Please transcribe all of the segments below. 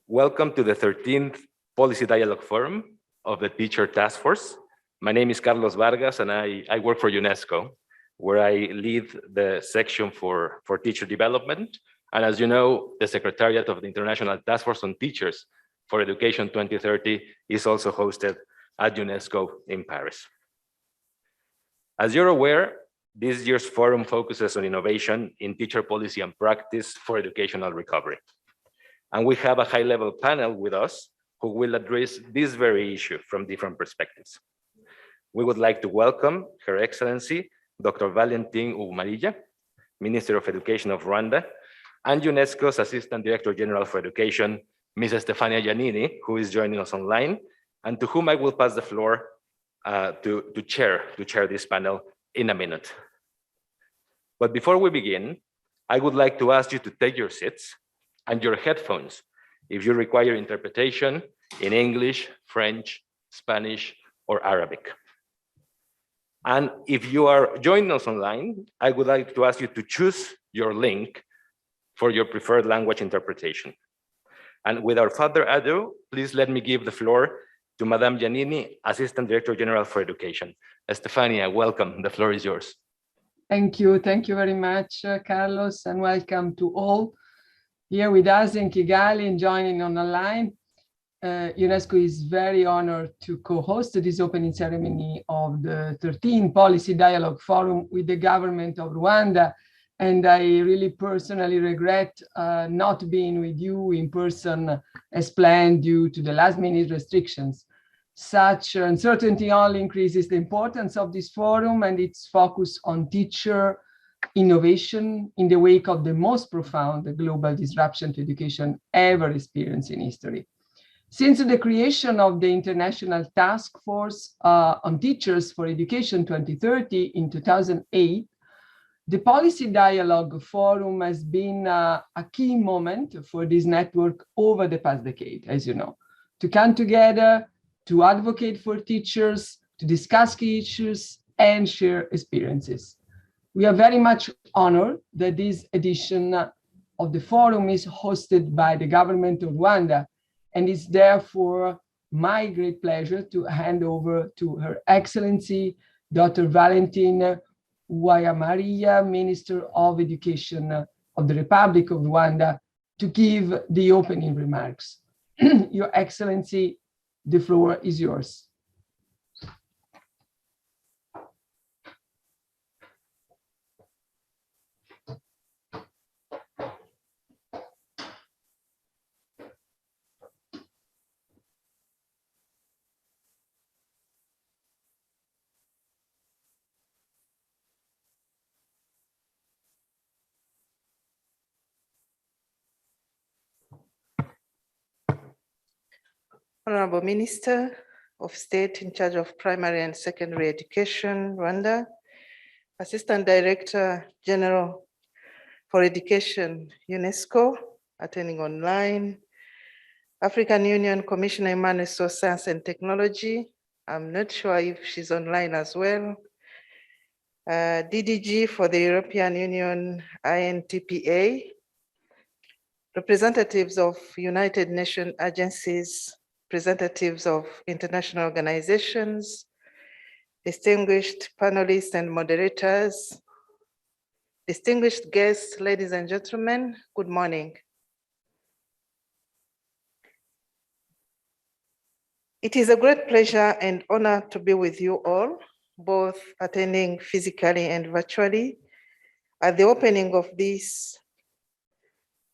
Welcome to the 13th Policy Dialogue Forum of the Teacher Task Force. My name is Carlos Vargas and I work for UNESCO, where I lead the section for teacher development. And as you know, the Secretariat of the International Task Force on Teachers for Education 2030 is also hosted at UNESCO in Paris. As you're aware, this year's forum focuses on innovation in teacher policy and practice for educational recovery. And we have a high-level panel with us who will address this very issue from different perspectives. We would like to welcome Her Excellency, Dr. Valentin Umarija, Minister of Education of Rwanda, and UNESCO's Assistant Director General for Education, Ms. Stefania Giannini, who is joining us online, and to whom I will pass the floor to chair this panel in a minute. But before we begin, I would like to ask you to take your seats and your headphones if you require interpretation in English, French, Spanish, or Arabic. And if you are joining us online, I would like to ask you to choose your link for your preferred language interpretation. And without further ado, please let me give the floor to Madame Giannini, Assistant Director General for Education. Stefania, welcome. The floor is yours. Thank you very much, Carlos, and welcome to all here with us in Kigali and joining on the line. UNESCO is very honored to co-host this opening ceremony of the 13th Policy Dialogue Forum with the government of Rwanda. And I really personally regret not being with you in person as planned due to the last-minute restrictions. Such uncertainty only increases the importance of this forum and its focus on teacher innovation in the wake of the most profound global disruption to education ever experienced in history. Since the creation of the International Task Force on Teachers for Education 2030 in 2008, the Policy Dialogue Forum has been a key moment for this network over the past decade, as you know, to come together, to advocate for teachers, to discuss key issues and share experiences. We are very much honored that this edition of the forum is hosted by the government of Rwanda, and it's therefore my great pleasure to hand over to Her Excellency, Dr. Valentin Umarija, Minister of Education of the Republic of Rwanda, to give the opening remarks. Your Excellency, the floor is yours. Honorable Minister of State in charge of primary and secondary education, Rwanda, Assistant Director General for Education, UNESCO, attending online, African Union Commissioner in Resource Science and Technology, I'm not sure if she's online as well, DDG for the European Union, INTPA, representatives of United Nations agencies, representatives of international organizations, distinguished panelists and moderators, distinguished guests, ladies and gentlemen, good morning. It is a great pleasure and honor to be with you all, both attending physically and virtually, at the opening of this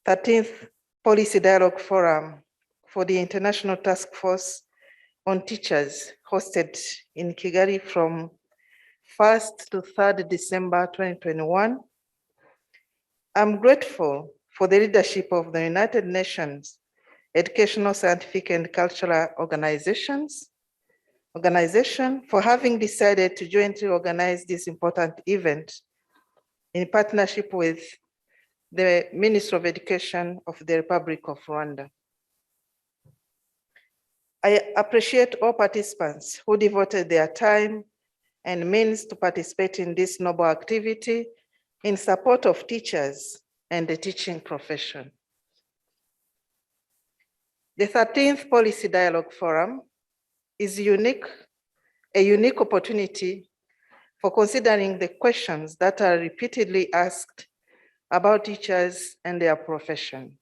13th Policy Dialogue Forum for the International Task Force on Teachers, hosted in Kigali from 1st to 3rd December 2021. I'm grateful for the leadership of the United Nations Educational, Scientific, and Cultural Organization for having decided to jointly organize this important event in partnership with the Minister of Education of the Republic of Rwanda. I appreciate all participants who devoted their time and means to participate in this noble activity in support of teachers and the teaching profession. The 13th Policy Dialogue Forum is a unique opportunity for considering the questions that are repeatedly asked about teachers and their profession.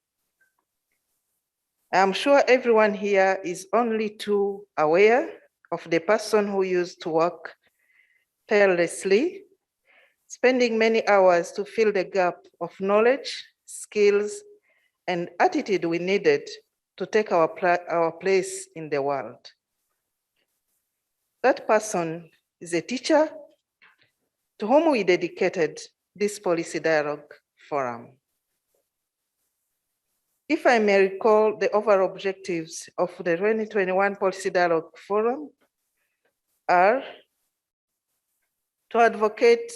I'm sure everyone here is only too aware of the person who used to work tirelessly, spending many hours to fill the gap of knowledge, skills, and attitude we needed to take our place in the world. That person is a teacher to whom we dedicated this Policy Dialogue Forum. If I may recall, the overall objectives of the 2021 Policy Dialogue Forum are to advocate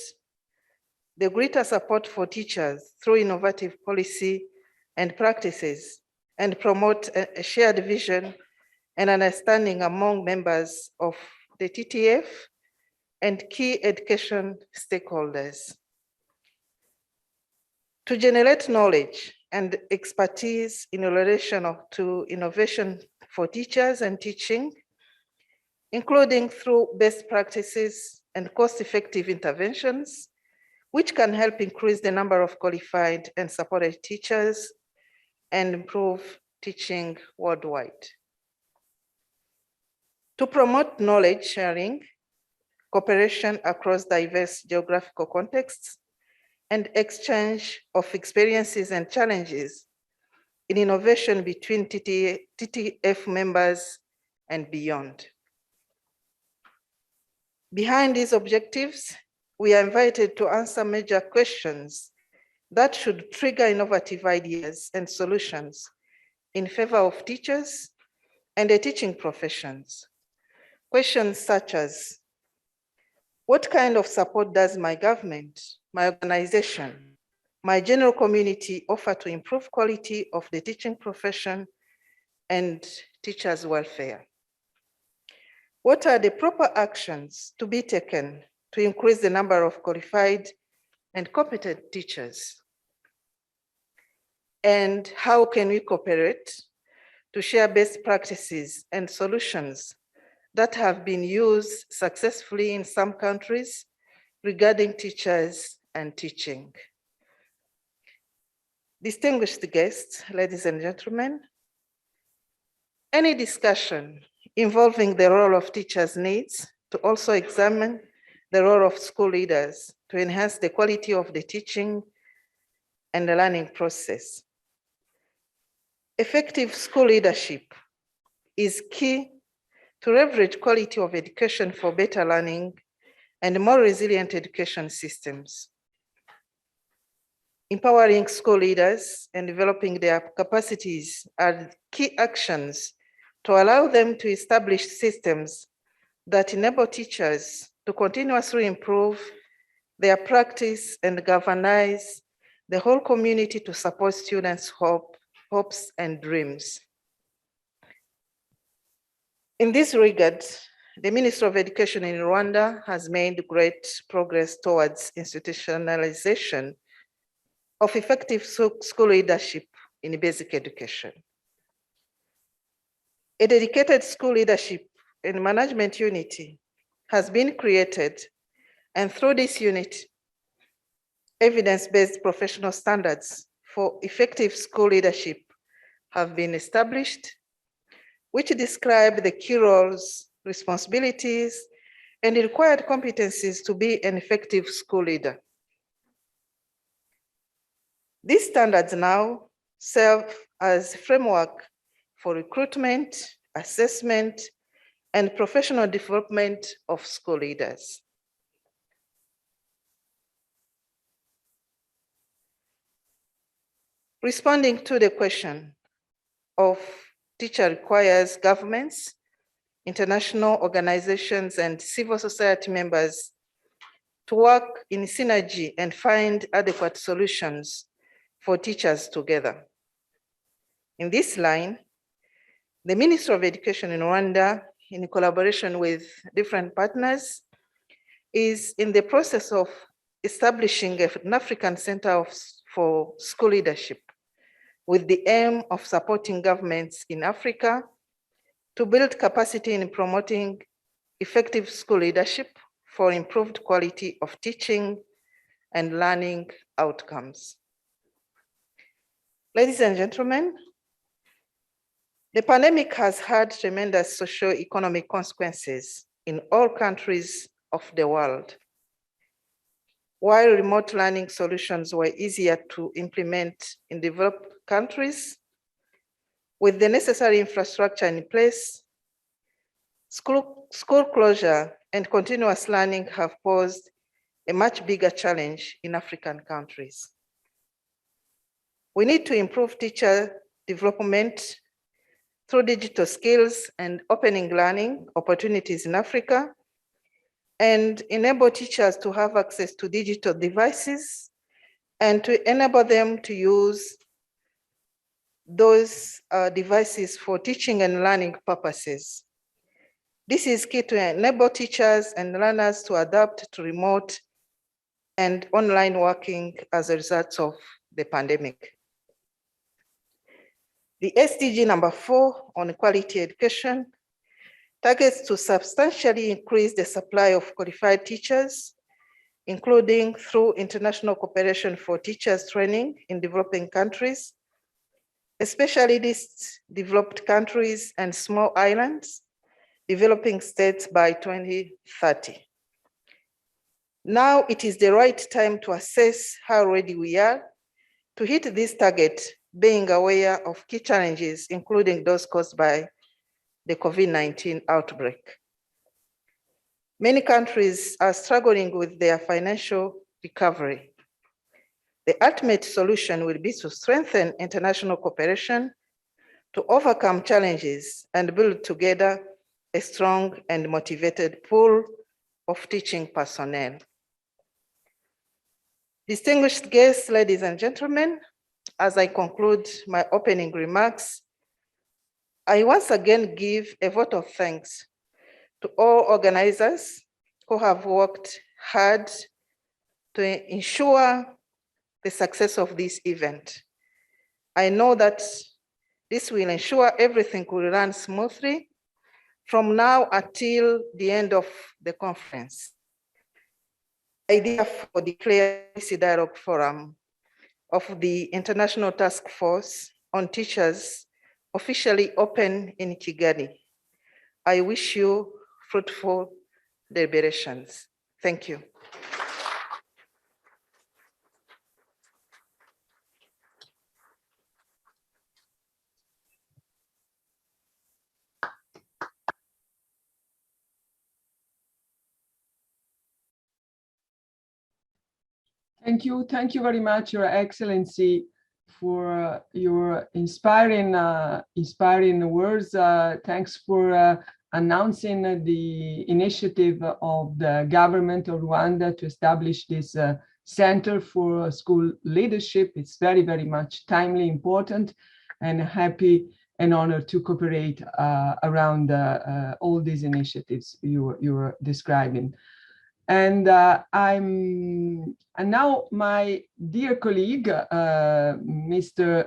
the greater support for teachers through innovative policy and practices, and promote a shared vision and understanding among members of the TTF and key education stakeholders. To generate knowledge and expertise in relation to innovation for teachers and teaching, including through best practices and cost-effective interventions, which can help increase the number of qualified and supported teachers and improve teaching worldwide. To promote knowledge sharing, cooperation across diverse geographical contexts, and exchange of experiences and challenges in innovation between TTF members and beyond. Behind these objectives, we are invited to answer major questions that should trigger innovative ideas and solutions in favor of teachers and the teaching professions. Questions such as, what kind of support does my government, my organization, my general community offer to improve quality of the teaching profession and teachers' welfare? What are the proper actions to be taken to increase the number of qualified and competent teachers? And how can we cooperate to share best practices and solutions that have been used successfully in some countries regarding teachers and teaching? Distinguished guests, ladies and gentlemen, any discussion involving the role of teachers needs to also examine the role of school leaders to enhance the quality of the teaching and the learning process. Effective school leadership is key to leverage quality of education for better learning and more resilient education systems. Empowering school leaders and developing their capacities are key actions to allow them to establish systems that enable teachers to continuously improve their practice and galvanize the whole community to support students' hopes and dreams. In this regard, the Ministry of Education in Rwanda has made great progress towards institutionalization of effective school leadership in basic education. A dedicated school leadership and management unit has been created, and through this unit, evidence-based professional standards for effective school leadership have been established, which describe the key roles, responsibilities, and the required competencies to be an effective school leader. These standards now serve as framework for recruitment, assessment, and professional development of school leaders. Responding to the question of teacher requires governments, international organizations, and civil society members to work in synergy and find adequate solutions for teachers together. In this line, the Ministry of Education in Rwanda, in collaboration with different partners, is in the process of establishing an African Center for School Leadership, with the aim of supporting governments in Africa to build capacity in promoting effective school leadership for improved quality of teaching and learning outcomes. Ladies and gentlemen, the pandemic has had tremendous socio-economic consequences in all countries of the world. While remote learning solutions were easier to implement in developed countries, with the necessary infrastructure in place, school closure and continuous learning have posed a much bigger challenge in African countries. We need to improve teacher development through digital skills and opening learning opportunities in Africa, and enable teachers to have access to digital devices and to enable them to use those devices for teaching and learning purposes. This is key to enable teachers and learners to adapt to remote and online working as a result of the pandemic. The SDG number 4 on quality education targets to substantially increase the supply of qualified teachers, including through international cooperation for teachers training in developing countries, especially these developed countries and small islands, developing states by 2030. Now it is the right time to assess how ready we are to hit this target, being aware of key challenges, including those caused by the COVID-19 outbreak. Many countries are struggling with their financial recovery. The ultimate solution will be to strengthen international cooperation to overcome challenges and build together a strong and motivated pool of teaching personnel. Distinguished guests, ladies and gentlemen, as I conclude my opening remarks, I once again give a vote of thanks to all organizers who have worked hard to ensure the success of this event. I know that this will ensure everything will run smoothly from now until the end of the conference. I therefore declare this dialogue forum of the International Task Force on Teachers officially open in Kigali. I wish you fruitful deliberations. Thank you. Thank you very much, Your Excellency, for your inspiring words. Thanks for announcing the initiative of the government of Rwanda to establish this Center for School Leadership. It's very, very much timely, important, and happy and honored to cooperate around all these initiatives you were describing. And now my dear colleague, Mr.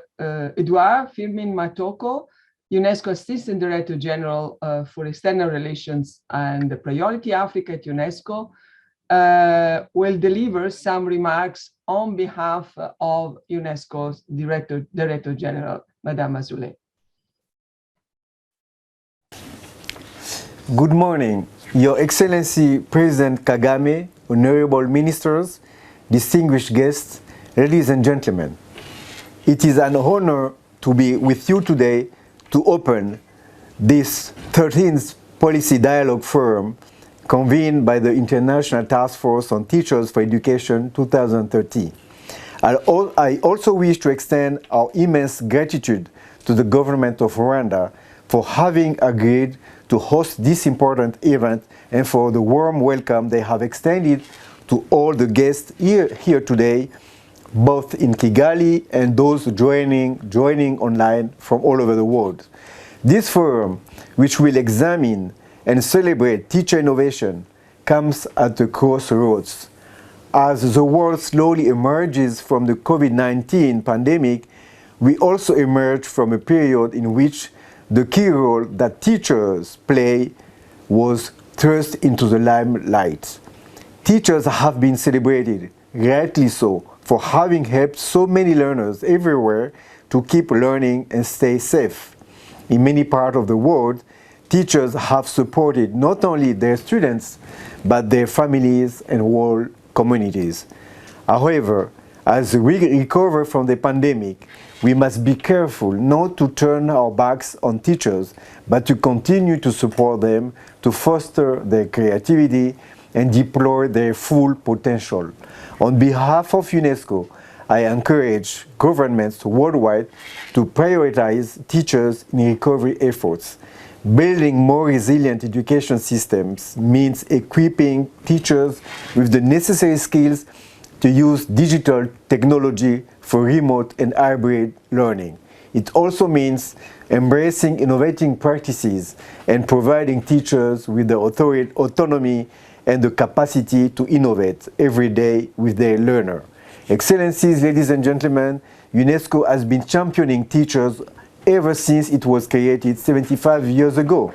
Edouard Firmin Matoko, UNESCO Assistant Director General for External Relations and Priority Africa at UNESCO, will deliver some remarks on behalf of UNESCO's Director General, Madame Azoulay. Good morning, Your Excellency President Kagame, honorable ministers, distinguished guests, ladies and gentlemen. It is an honor to be with you today to open this 13th Policy Dialogue Forum convened by the International Task Force on Teachers for Education 2013. I also wish to extend our immense gratitude to the government of Rwanda for having agreed to host this important event and for the warm welcome they have extended to all the guests here today, both in Kigali and those joining online from all over the world. This forum, which will examine and celebrate teacher innovation, comes at the crossroads. As the world slowly emerges from the COVID-19 pandemic, we also emerge from a period in which the key role that teachers play was thrust into the limelight. Teachers have been celebrated, rightly so, for having helped so many learners everywhere to keep learning and stay safe. In many parts of the world, teachers have supported not only their students, but their families and whole communities. However, as we recover from the pandemic, we must be careful not to turn our backs on teachers, but to continue to support them, to foster their creativity and deploy their full potential. On behalf of UNESCO, I encourage governments worldwide to prioritize teachers in recovery efforts. Building more resilient education systems means equipping teachers with the necessary skills to use digital technology for remote and hybrid learning. It also means embracing innovating practices and providing teachers with the autonomy and the capacity to innovate every day with their learner. Excellencies, ladies and gentlemen, UNESCO has been championing teachers ever since it was created 75 years ago.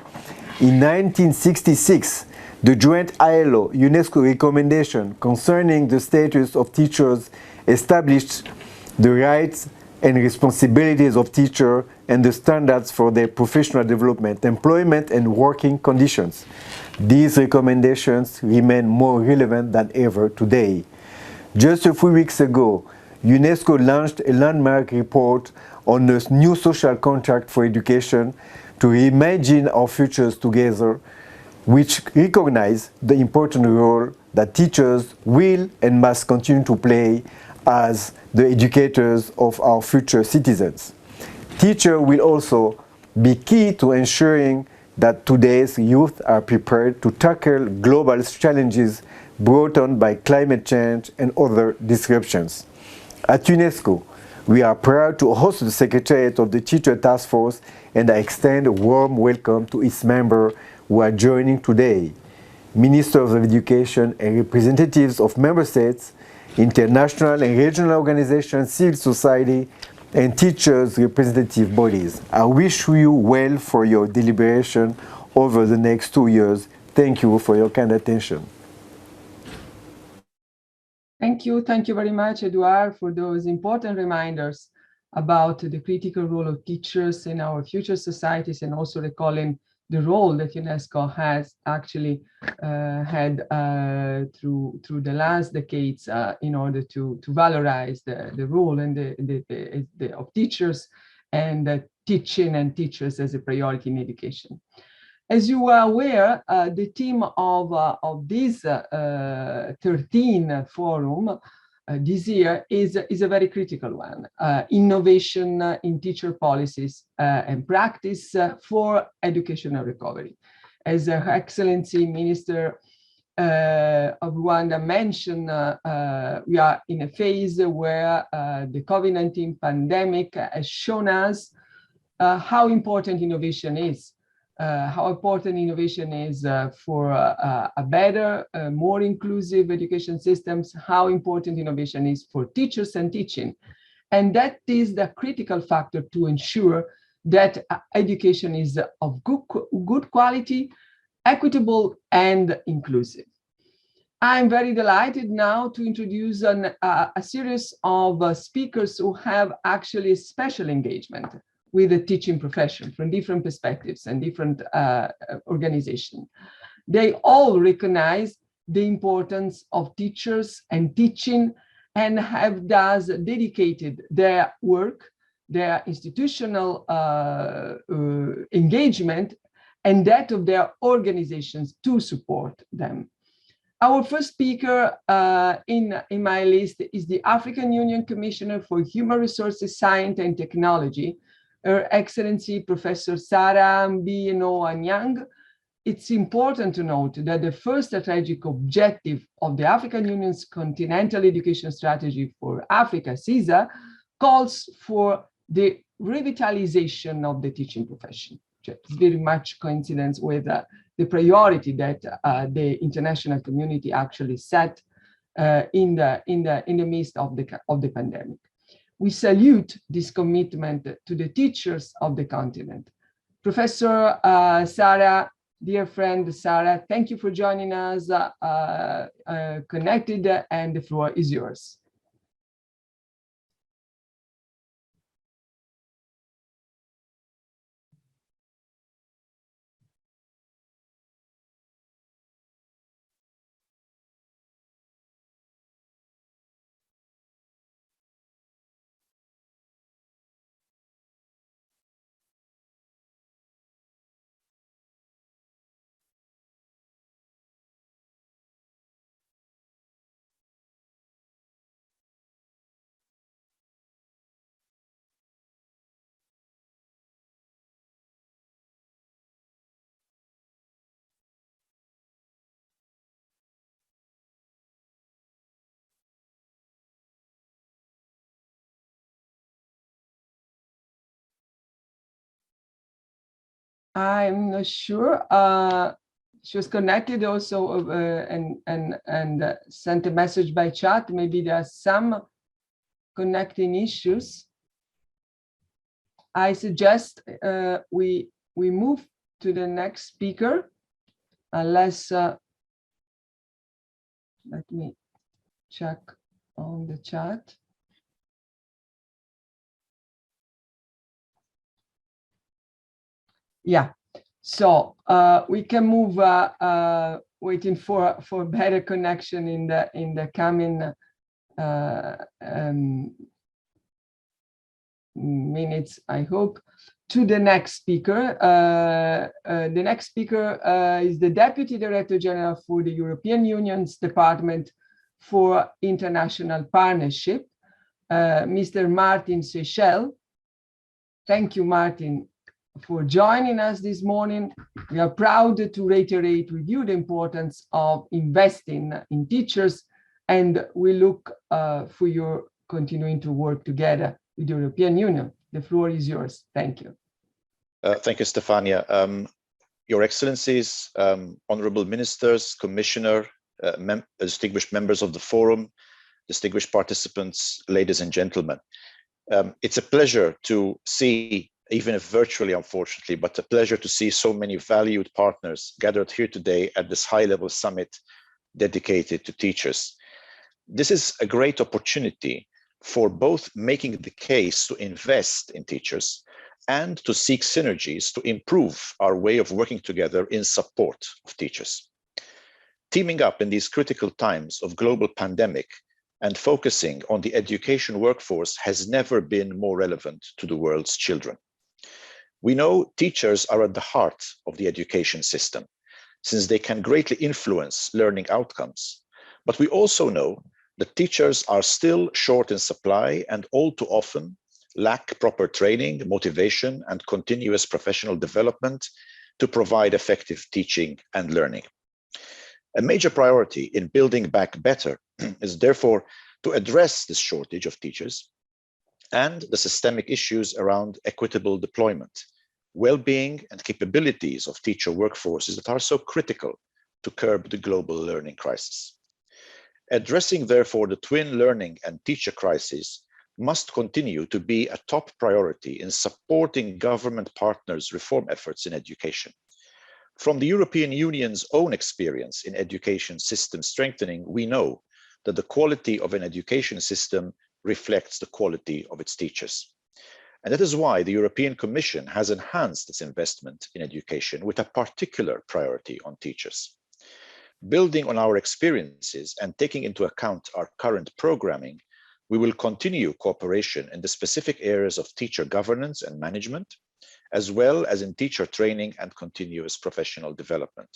In 1966, the joint ILO-UNESCO recommendation concerning the status of teachers established the rights and responsibilities of teachers and the standards for their professional development, employment, and working conditions. These recommendations remain more relevant than ever today. Just a few weeks ago, UNESCO launched a landmark report on a new social contract for education to reimagine our futures together, which recognize the important role that teachers will and must continue to play as the educators of our future citizens. Teachers will also be key to ensuring that today's youth are prepared to tackle global challenges brought on by climate change and other disruptions. At UNESCO, we are proud to host the Secretariat of the Teacher Task Force, and I extend a warm welcome to its members who are joining today. Ministers of Education and representatives of member states, international and regional organizations, civil society, and teachers' representative bodies. I wish you well for your deliberation over the next 2 years. Thank you for your kind attention. Thank you very much, Edouard, for those important reminders about the critical role of teachers in our future societies, and also recalling the role that UNESCO has actually had through the last decades in order to valorize the role and of teachers, and teaching and teachers as a priority in education. As you are aware, the theme of this 13th forum this year is a very critical one: innovation in teacher policies and practice for educational recovery. As Her Excellency Minister of Rwanda mentioned, we are in a phase where the COVID-19 pandemic has shown us how important innovation is. How important innovation is for a better, more inclusive education systems, how important innovation is for teachers and teaching. And that is the critical factor to ensure that education is of good quality, equitable, and inclusive. I'm very delighted now to introduce a series of speakers who have actually special engagement with the teaching profession from different perspectives and different organizations. They all recognize the importance of teachers and teaching, and have thus dedicated their work, their institutional engagement, and that of their organizations to support them. Our first speaker in my list is the African Union Commissioner for Human Resources, Science and Technology, Her Excellency Professor Sarah Mbieno-Anyang. It's important to note that the first strategic objective of the African Union's Continental Education Strategy for Africa, CESA, calls for the revitalization of the teaching profession. It's very much coincidence with the priority that the international community actually set in the midst of the pandemic. we salute this commitment to the teachers of the continent. Professor Sarah, dear friend Sarah, thank you for joining us connected, and the floor is yours. I'm not sure. She was connected also and sent a message by chat. Maybe there are some connecting issues. I suggest we move to the next speaker, unless let me check on the chat. Yeah, so we can move, waiting for better connection in the coming minutes, I hope, to the next speaker. The next speaker is the Deputy Director General for the European Union's Department for International Partnership, Mr. Martin Seychelles. Thank you, Martin, for joining us this morning. We are proud to reiterate with you the importance of investing in teachers, and we look for your continuing to work together with the European Union. The floor is yours. Thank you. Thank you, Stefania. Your Excellencies, honorable ministers, commissioner, distinguished members of the forum, distinguished participants, ladies and gentlemen. It's a pleasure to see, even if virtually, unfortunately, but a pleasure to see so many valued partners gathered here today at this high-level summit dedicated to teachers. This is a great opportunity for both making the case to invest in teachers and to seek synergies to improve our way of working together in support of teachers. Teaming up in these critical times of global pandemic and focusing on the education workforce has never been more relevant to the world's children. We know teachers are at the heart of the education system, since they can greatly influence learning outcomes. But we also know that teachers are still short in supply and all too often lack proper training, motivation, and continuous professional development to provide effective teaching and learning. A major priority in building back better is therefore to address this shortage of teachers and the systemic issues around equitable deployment, well-being, and capabilities of teacher workforces that are so critical to curb the global learning crisis. Addressing, therefore, the twin learning and teacher crises must continue to be a top priority in supporting government partners' reform efforts in education. From the European Union's own experience in education system strengthening, we know that the quality of an education system reflects the quality of its teachers. And that is why the European Commission has enhanced its investment in education with a particular priority on teachers. Building on our experiences and taking into account our current programming, we will continue cooperation in the specific areas of teacher governance and management, as well as in teacher training and continuous professional development.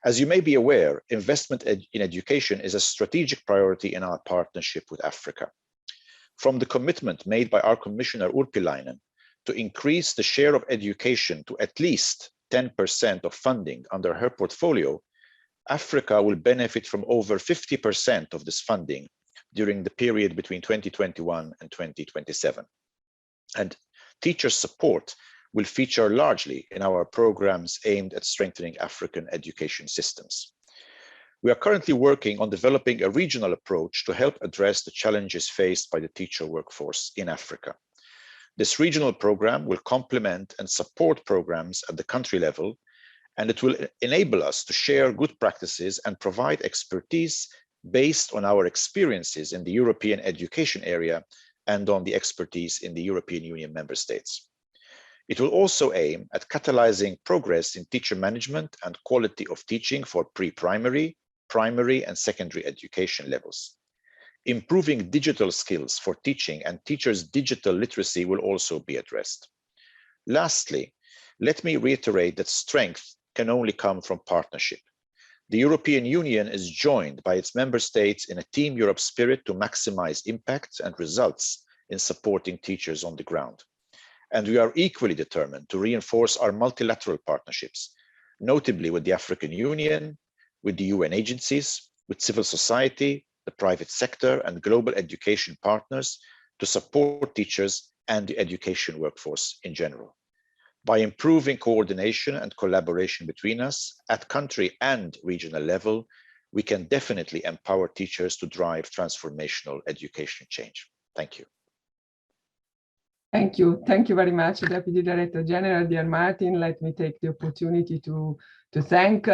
As you may be aware, investment in education is a strategic priority in our partnership with Africa. From the commitment made by our Commissioner Urpilainen to increase the share of education to at least 10% of funding under her portfolio, Africa will benefit from over 50% of this funding during the period between 2021 and 2027. And teacher support will feature largely in our programs aimed at strengthening African education systems. We are currently working on developing a regional approach to help address the challenges faced by the teacher workforce in Africa. This regional program will complement and support programs at the country level, and it will enable us to share good practices and provide expertise based on our experiences in the European education area and on the expertise in the European Union member states. It will also aim at catalyzing progress in teacher management and quality of teaching for pre-primary, primary, and secondary education levels. Improving digital skills for teaching and teachers' digital literacy will also be addressed. Lastly, let me reiterate that strength can only come from partnership. The European Union is joined by its member states in a Team Europe spirit to maximize impact and results in supporting teachers on the ground. And we are equally determined to reinforce our multilateral partnerships, notably with the African Union, with the UN agencies, with civil society, the private sector, and global education partners to support teachers and the education workforce in general. By improving coordination and collaboration between us at country and regional level, we can definitely empower teachers to drive transformational education change. Thank you. Thank you. Thank you very much, Deputy Director General, dear Martin. Let me take the opportunity to thank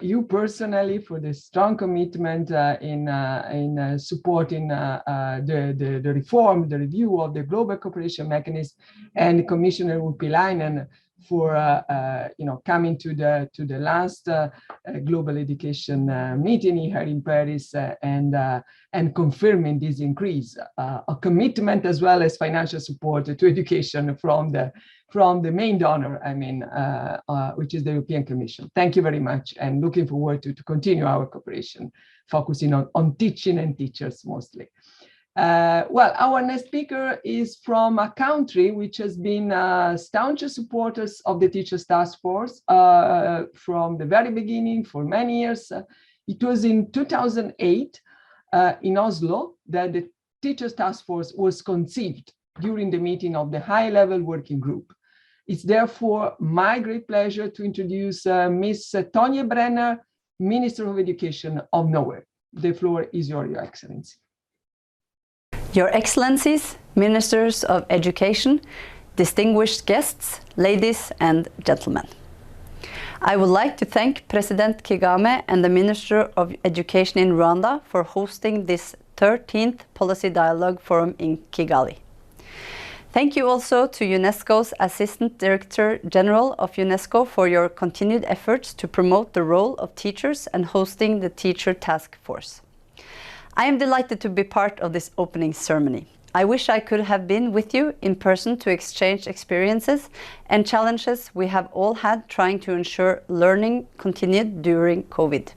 you personally for the strong commitment in supporting the reform, the review of the Global Cooperation Mechanism, and Commissioner Urpilainen for coming to the last global education meeting here in Paris and confirming this increase of commitment as well as financial support to education from the main donor, which is the European Commission. Thank you very much, and looking forward to continue our cooperation, focusing on teaching and teachers mostly. Well, our next speaker is from a country which has been staunch supporters of the Teachers Task Force from the very beginning for many years. It was in 2008 in Oslo that the Teachers Task Force was conceived during the meeting of the high-level working group. It's therefore my great pleasure to introduce Ms. Tonje Brenner, Minister of Education of Norway. The floor is yours, Your Excellency. Your Excellencies, Ministers of Education, distinguished guests, ladies and gentlemen. I would like to thank President Kagame and the Minister of Education in Rwanda for hosting this 13th Policy Dialogue Forum in Kigali. Thank you also to UNESCO's Assistant Director General of UNESCO for your continued efforts to promote the role of teachers and hosting the Teacher Task Force. I am delighted to be part of this opening ceremony. I wish I could have been with you in person to exchange experiences and challenges we have all had trying to ensure learning continued during COVID.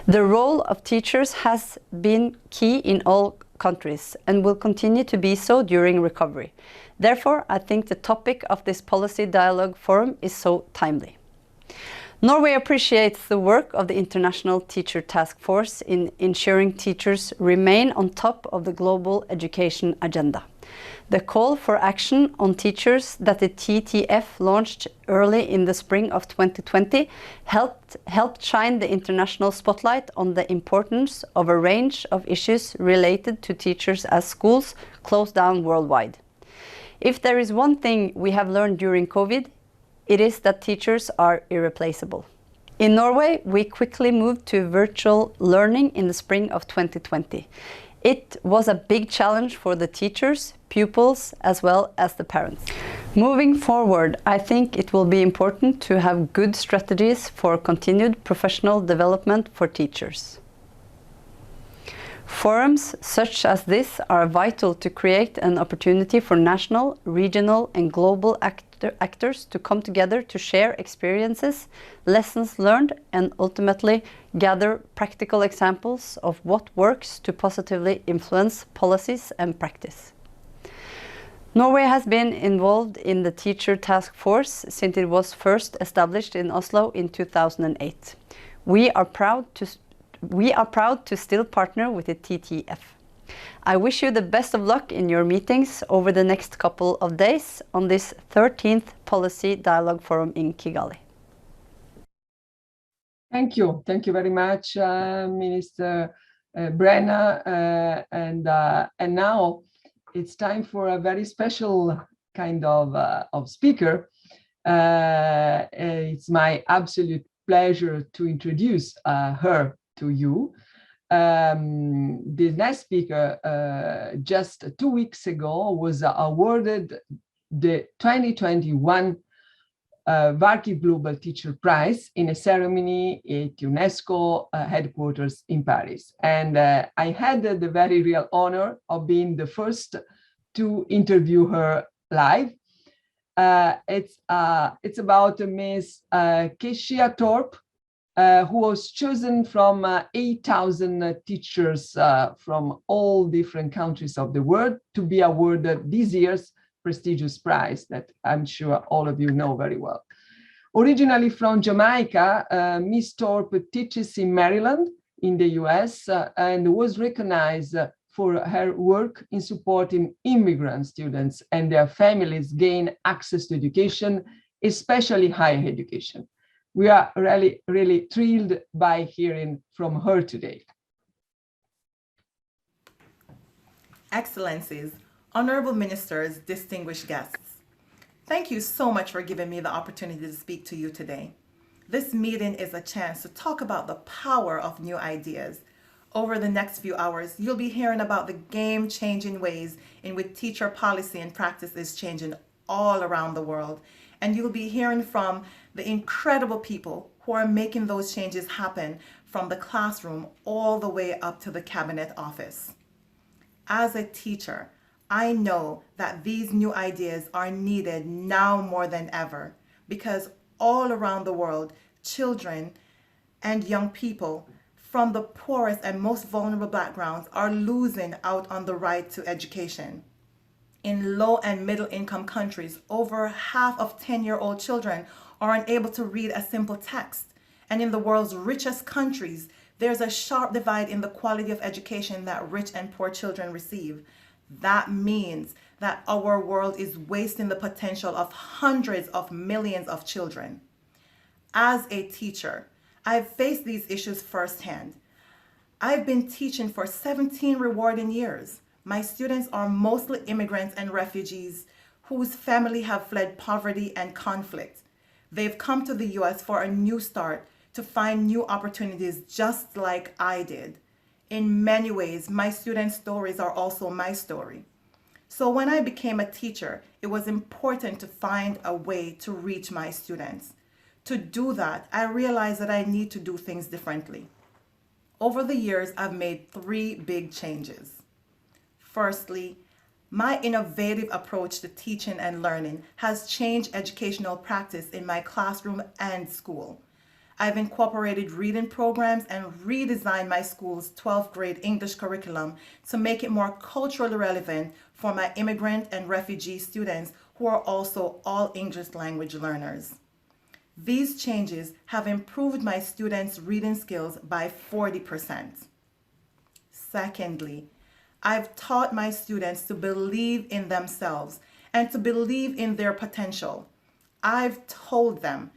The role of teachers has been key in all countries and will continue to be so during recovery. Therefore, I think the topic of this Policy Dialogue Forum is so timely. Norway appreciates the work of the International Teacher Task Force in ensuring teachers remain on top of the global education agenda. The call for action on teachers that the TTF launched early in the spring of 2020 helped shine the international spotlight on the importance of a range of issues related to teachers as schools closed down worldwide. If there is one thing we have learned during COVID, it is that teachers are irreplaceable. In Norway, we quickly moved to virtual learning in the spring of 2020. It was a big challenge for the teachers, pupils, as well as the parents. Moving forward, I think it will be important to have good strategies for continued professional development for teachers. Forums such as this are vital to create an opportunity for national, regional, and global actors to come together to share experiences, lessons learned, and ultimately gather practical examples of what works to positively influence policies and practice. Norway has been involved in the Teacher Task Force since it was first established in Oslo in 2008. We are proud to still partner with the TTF. I wish you the best of luck in your meetings over the next couple of days on this 13th Policy Dialogue Forum in Kigali. Thank you. Thank you very much, Minister Brenner. And now it's time for a very special kind of speaker. It's my absolute pleasure to introduce her to you. The next speaker, just 2 weeks ago, was awarded the 2021 Varki Global Teacher Prize in a ceremony at UNESCO headquarters in Paris. And I had the very real honor of being the first to interview her live. It's about Miss Keshia Thorpe, who was chosen from 8,000 teachers from all different countries of the world to be awarded this year's prestigious prize that I'm sure all of you know very well. Originally from Jamaica, Miss Thorpe teaches in Maryland in the US and was recognized for her work in supporting immigrant students and their families gain access to education, especially higher education. We are really, really thrilled by hearing from her today. Excellencies, honorable ministers, distinguished guests, thank you so much for giving me the opportunity to speak to you today. This meeting is a chance to talk about the power of new ideas. Over the next few hours, you'll be hearing about the game-changing ways in which teacher policy and practice is changing all around the world. And you'll be hearing from the incredible people who are making those changes happen from the classroom all the way up to the cabinet office. As a teacher, I know that these new ideas are needed now more than ever because all around the world, children and young people from the poorest and most vulnerable backgrounds are losing out on the right to education. In low and middle income countries, over half of 10-year-old children are unable to read a simple text. And in the world's richest countries, there's a sharp divide in the quality of education that rich and poor children receive. That means that our world is wasting the potential of hundreds of millions of children. As a teacher, I've faced these issues firsthand. I've been teaching for 17 rewarding years. My students are mostly immigrants and refugees whose family have fled poverty and conflict. They've come to the US for a new start to find new opportunities just like I did. In many ways, my students' stories are also my story. So when I became a teacher, it was important to find a way to reach my students. To do that, I realized that I need to do things differently. Over the years, I've made 3 big changes. Firstly, my innovative approach to teaching and learning has changed educational practice in my classroom and school. I've incorporated reading programs and redesigned my school's 12th grade English curriculum to make it more culturally relevant for my immigrant and refugee students who are also all English language learners. These changes have improved my students' reading skills by 40%. Secondly, I've taught my students to believe in themselves and to believe in their potential. I've told them,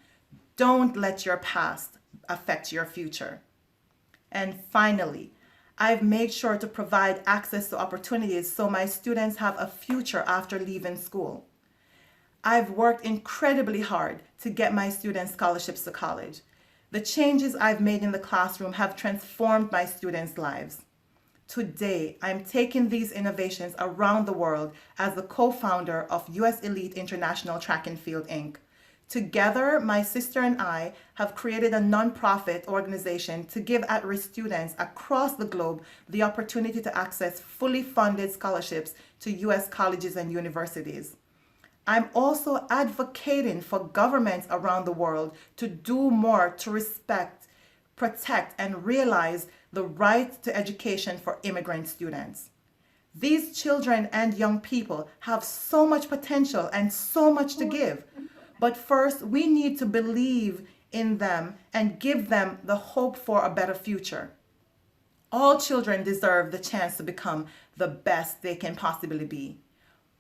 don't let your past affect your future. And finally, I've made sure to provide access to opportunities so my students have a future after leaving school. I've worked incredibly hard to get my students scholarships to college. The changes I've made in the classroom have transformed my students' lives. Today, I'm taking these innovations around the world as the co-founder of US Elite International Track and Field, Inc. Together, my sister and I have created a nonprofit organization to give at-risk students across the globe the opportunity to access fully funded scholarships to US colleges and universities. I'm also advocating for governments around the world to do more to respect, protect, and realize the right to education for immigrant students. These children and young people have so much potential and so much to give. But first, we need to believe in them and give them the hope for a better future. All children deserve the chance to become the best they can possibly be.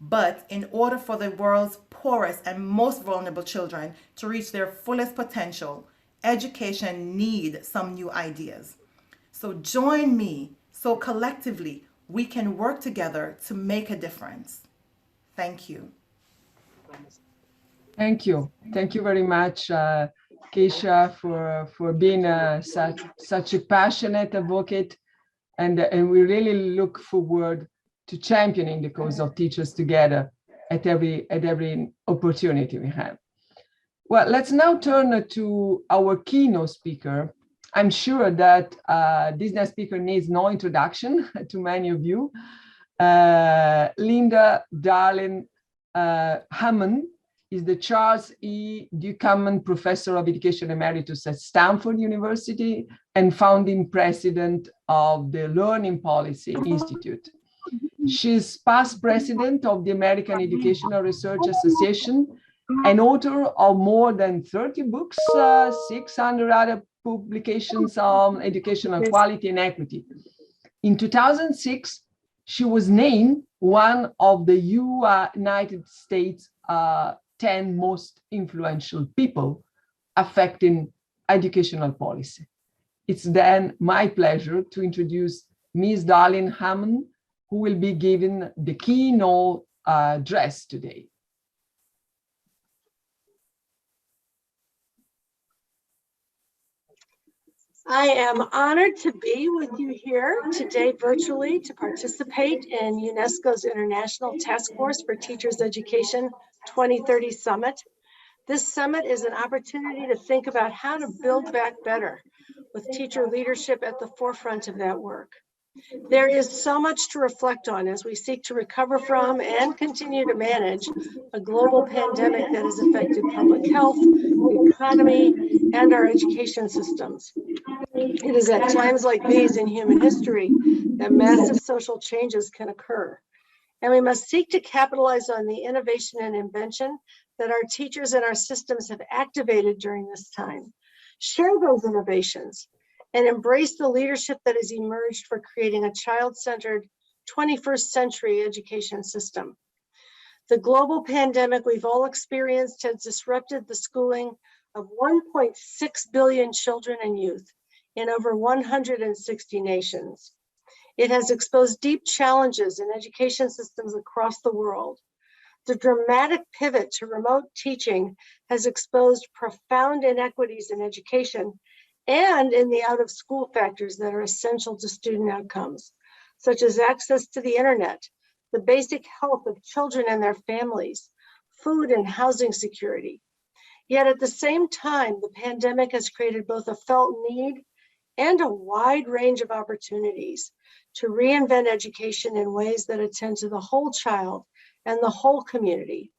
But in order for the world's poorest and most vulnerable children to reach their fullest potential, education needs some new ideas. So join me so collectively we can work together to make a difference. Thank you. Thank you. Thank you very much, Keisha, for being such a passionate advocate. And we really look forward to championing the cause of teachers together at every opportunity we have. Well, let's now turn to our keynote speaker. I'm sure that this next speaker needs no introduction to many of you. Linda Darling-Hammond is the Charles E. Ducommun Professor of Education Emeritus at Stanford University and founding president of the Learning Policy Institute. She's past president of the American Educational Research Association and author of more than 30 books, 600 other publications on educational quality and equity. In 2006, she was named one of the United States 10 most influential people affecting educational policy. It's then my pleasure to introduce Ms. Darling-Hammond, who will be giving the keynote address today. I am honored to be with you here today virtually to participate in UNESCO's International Task Force for Teachers Education 2030 Summit. This summit is an opportunity to think about how to build back better with teacher leadership at the forefront of that work. There is so much to reflect on as we seek to recover from and continue to manage a global pandemic that has affected public health, the economy, and our education systems. It is at times like these in human history that massive social changes can occur. And we must seek to capitalize on the innovation and invention that our teachers and our systems have activated during this time. Share those innovations and embrace the leadership that has emerged for creating a child-centered 21st century education system. The global pandemic we've all experienced has disrupted the schooling of 1.6 billion children and youth in over 160 nations. It has exposed deep challenges in education systems across the world. The dramatic pivot to remote teaching has exposed profound inequities in education and in the out-of-school factors that are essential to student outcomes, such as access to the internet, the basic health of children and their families, food and housing security. Yet at the same time, the pandemic has created both a felt need and a wide range of opportunities to reinvent education in ways that attend to the whole child and the whole community,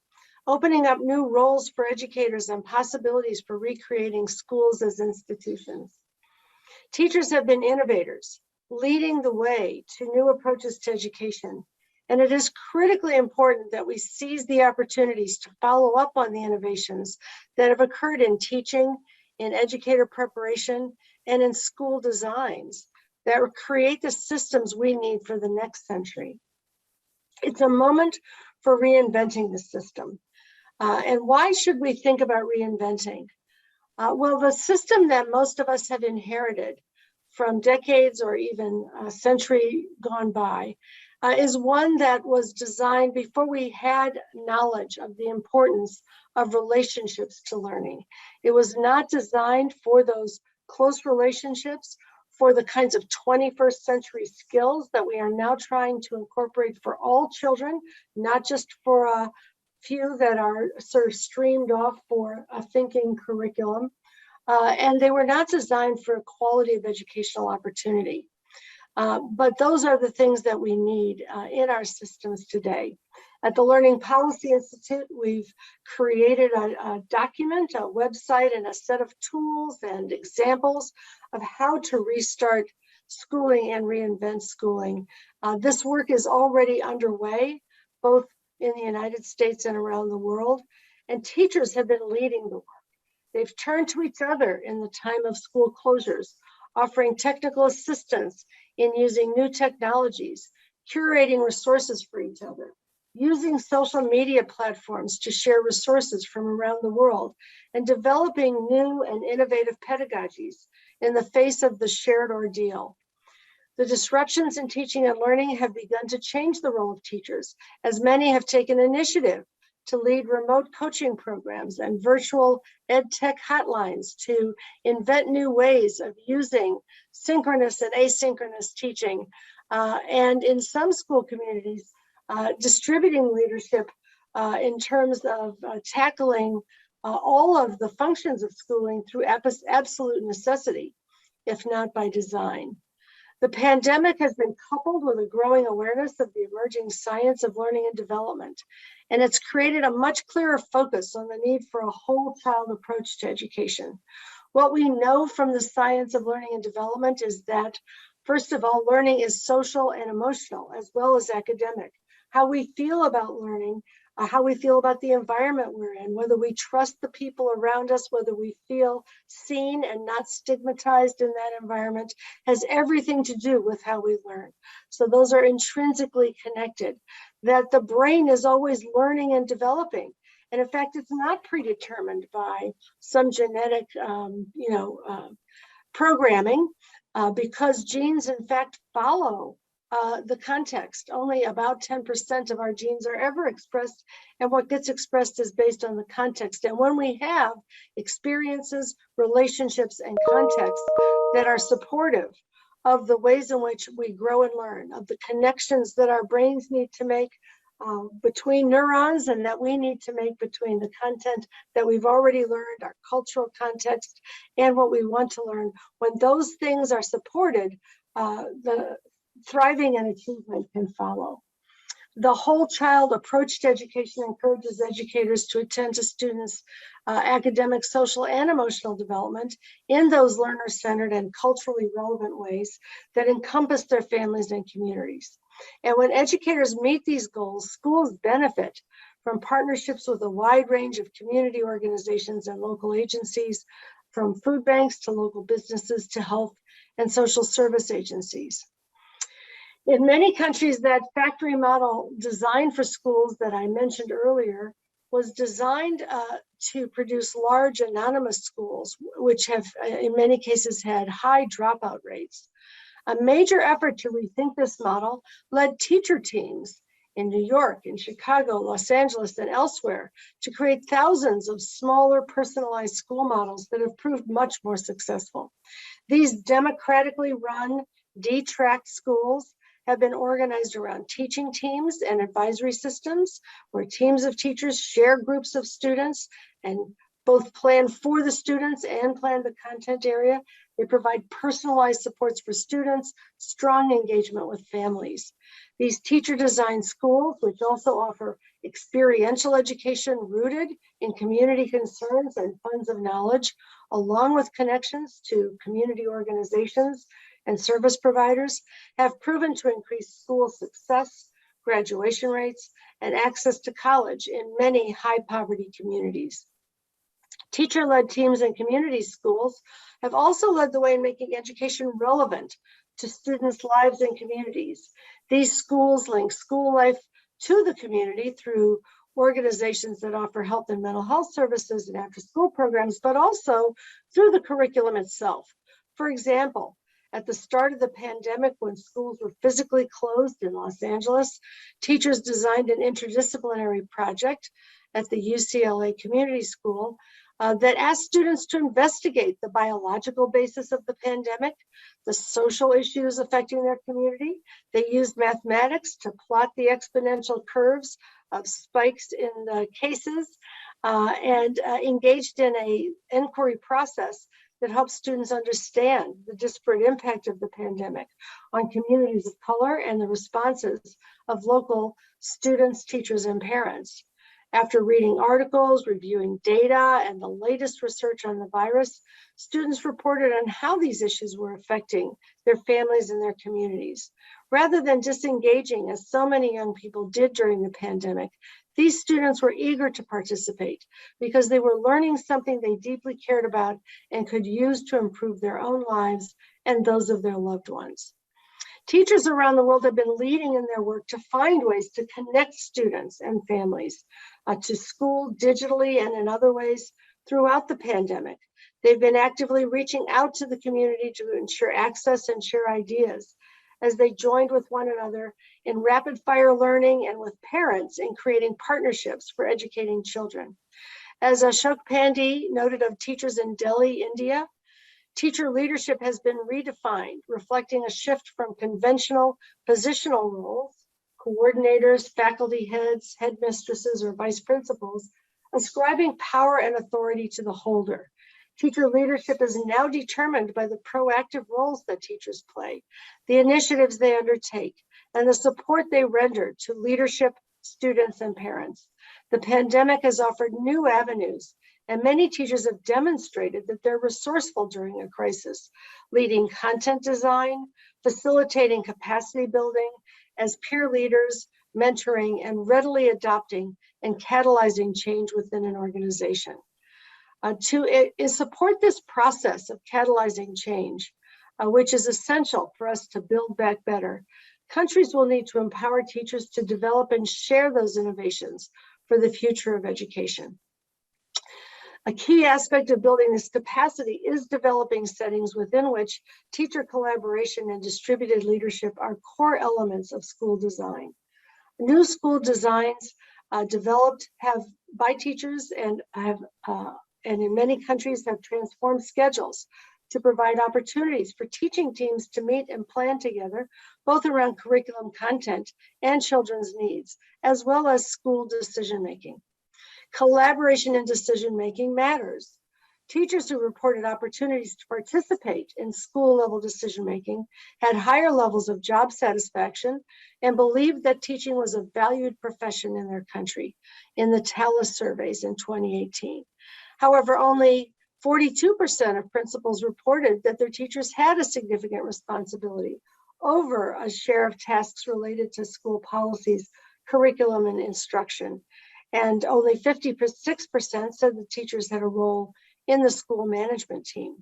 opening up new roles for educators and possibilities for recreating schools as institutions. Teachers have been innovators, leading the way to new approaches to education, and it is critically important that we seize the opportunities to follow up on the innovations that have occurred in teaching, in educator preparation, and in school designs that create the systems we need for the next century. It's a moment for reinventing the system. And why should we think about reinventing? Well, the system that most of us have inherited from decades or even a century gone by is one that was designed before we had knowledge of the importance of relationships to learning. It was not designed for those close relationships, for the kinds of 21st century skills that we are now trying to incorporate for all children, not just for a few that are sort of streamed off for a thinking curriculum. And they were not designed for equality of educational opportunity. But those are the things that we need in our systems today. At the Learning Policy Institute, we've created a document, a website, and a set of tools and examples of how to restart schooling and reinvent schooling. This work is already underway, both in the United States and around the world, and teachers have been leading the work. They've turned to each other in the time of school closures, offering technical assistance in using new technologies, curating resources for each other, using social media platforms to share resources from around the world, and developing new and innovative pedagogies in the face of the shared ordeal. The disruptions in teaching and learning have begun to change the role of teachers, as many have taken initiative to lead remote coaching programs and virtual ed tech hotlines to invent new ways of using synchronous and asynchronous teaching. And in some school communities, distributing leadership in terms of tackling all of the functions of schooling through absolute necessity, if not by design. The pandemic has been coupled with a growing awareness of the emerging science of learning and development, and it's created a much clearer focus on the need for a whole child approach to education. What we know from the science of learning and development is that, first of all, learning is social and emotional, as well as academic. How we feel about learning, how we feel about the environment we're in, whether we trust the people around us, whether we feel seen and not stigmatized in that environment, has everything to do with how we learn. So those are intrinsically connected, that the brain is always learning and developing. And in fact, it's not predetermined by some genetic programming, because genes in fact follow the context. Only about 10% of our genes are ever expressed, and what gets expressed is based on the context. And when we have experiences, relationships, and contexts that are supportive of the ways in which we grow and learn, of the connections that our brains need to make between neurons and that we need to make between the content that we've already learned, our cultural context, and what we want to learn, when those things are supported, the thriving and achievement can follow. The whole child approach to education encourages educators to attend to students' academic, social, and emotional development in those learner-centered and culturally relevant ways that encompass their families and communities. And when educators meet these goals, schools benefit from partnerships with a wide range of community organizations and local agencies, from food banks to local businesses to health and social service agencies. In many countries, that factory model designed for schools that I mentioned earlier was designed to produce large anonymous schools, which have in many cases had high dropout rates. A major effort to rethink this model led teacher teams in New York, in Chicago, Los Angeles, and elsewhere to create thousands of smaller personalized school models that have proved much more successful. These democratically run, detracked schools have been organized around teaching teams and advisory systems, where teams of teachers share groups of students and both plan for the students and plan the content area. They provide personalized supports for students, strong engagement with families. These teacher-designed schools, which also offer experiential education rooted in community concerns and funds of knowledge, along with connections to community organizations and service providers, have proven to increase school success, graduation rates, and access to college in many high-poverty communities. Teacher-led teams in community schools have also led the way in making education relevant to students' lives and communities. These schools link school life to the community through organizations that offer health and mental health services and after-school programs, but also through the curriculum itself. For example, at the start of the pandemic, when schools were physically closed in Los Angeles, teachers designed an interdisciplinary project at the UCLA Community School that asked students to investigate the biological basis of the pandemic, the social issues affecting their community. They used mathematics to plot the exponential curves of spikes in the cases and engaged in an inquiry process that helps students understand the disparate impact of the pandemic on communities of color and the responses of local students, teachers, and parents. After reading articles, reviewing data, and the latest research on the virus, students reported on how these issues were affecting their families and their communities. Rather than disengaging, as so many young people did during the pandemic, these students were eager to participate because they were learning something they deeply cared about and could use to improve their own lives and those of their loved ones. Teachers around the world have been leading in their work to find ways to connect students and families to school digitally and in other ways throughout the pandemic. They've been actively reaching out to the community to ensure access and share ideas as they joined with one another in rapid fire learning and with parents in creating partnerships for educating children. As Ashok Pandey noted of teachers in Delhi, India, teacher leadership has been redefined, reflecting a shift from conventional positional roles, coordinators, faculty heads, headmistresses, or vice principals, ascribing power and authority to the holder. Teacher leadership is now determined by the proactive roles that teachers play, the initiatives they undertake, and the support they render to leadership, students, and parents. The pandemic has offered new avenues, and many teachers have demonstrated that they're resourceful during a crisis, leading content design, facilitating capacity building as peer leaders, mentoring, and readily adopting and catalyzing change within an organization. To support this process of catalyzing change, which is essential for us to build back better, countries will need to empower teachers to develop and share those innovations for the future of education. A key aspect of building this capacity is developing settings within which teacher collaboration and distributed leadership are core elements of school design. New school designs developed by teachers and in many countries have transformed schedules to provide opportunities for teaching teams to meet and plan together, both around curriculum content and children's needs, as well as school decision-making. Collaboration in decision-making matters. Teachers who reported opportunities to participate in school-level decision-making had higher levels of job satisfaction and believed that teaching was a valued profession in their country in the TALIS surveys in 2018. However, only 42% of principals reported that their teachers had a significant responsibility over a share of tasks related to school policies, curriculum, and instruction. And only 56% said the teachers had a role in the school management team.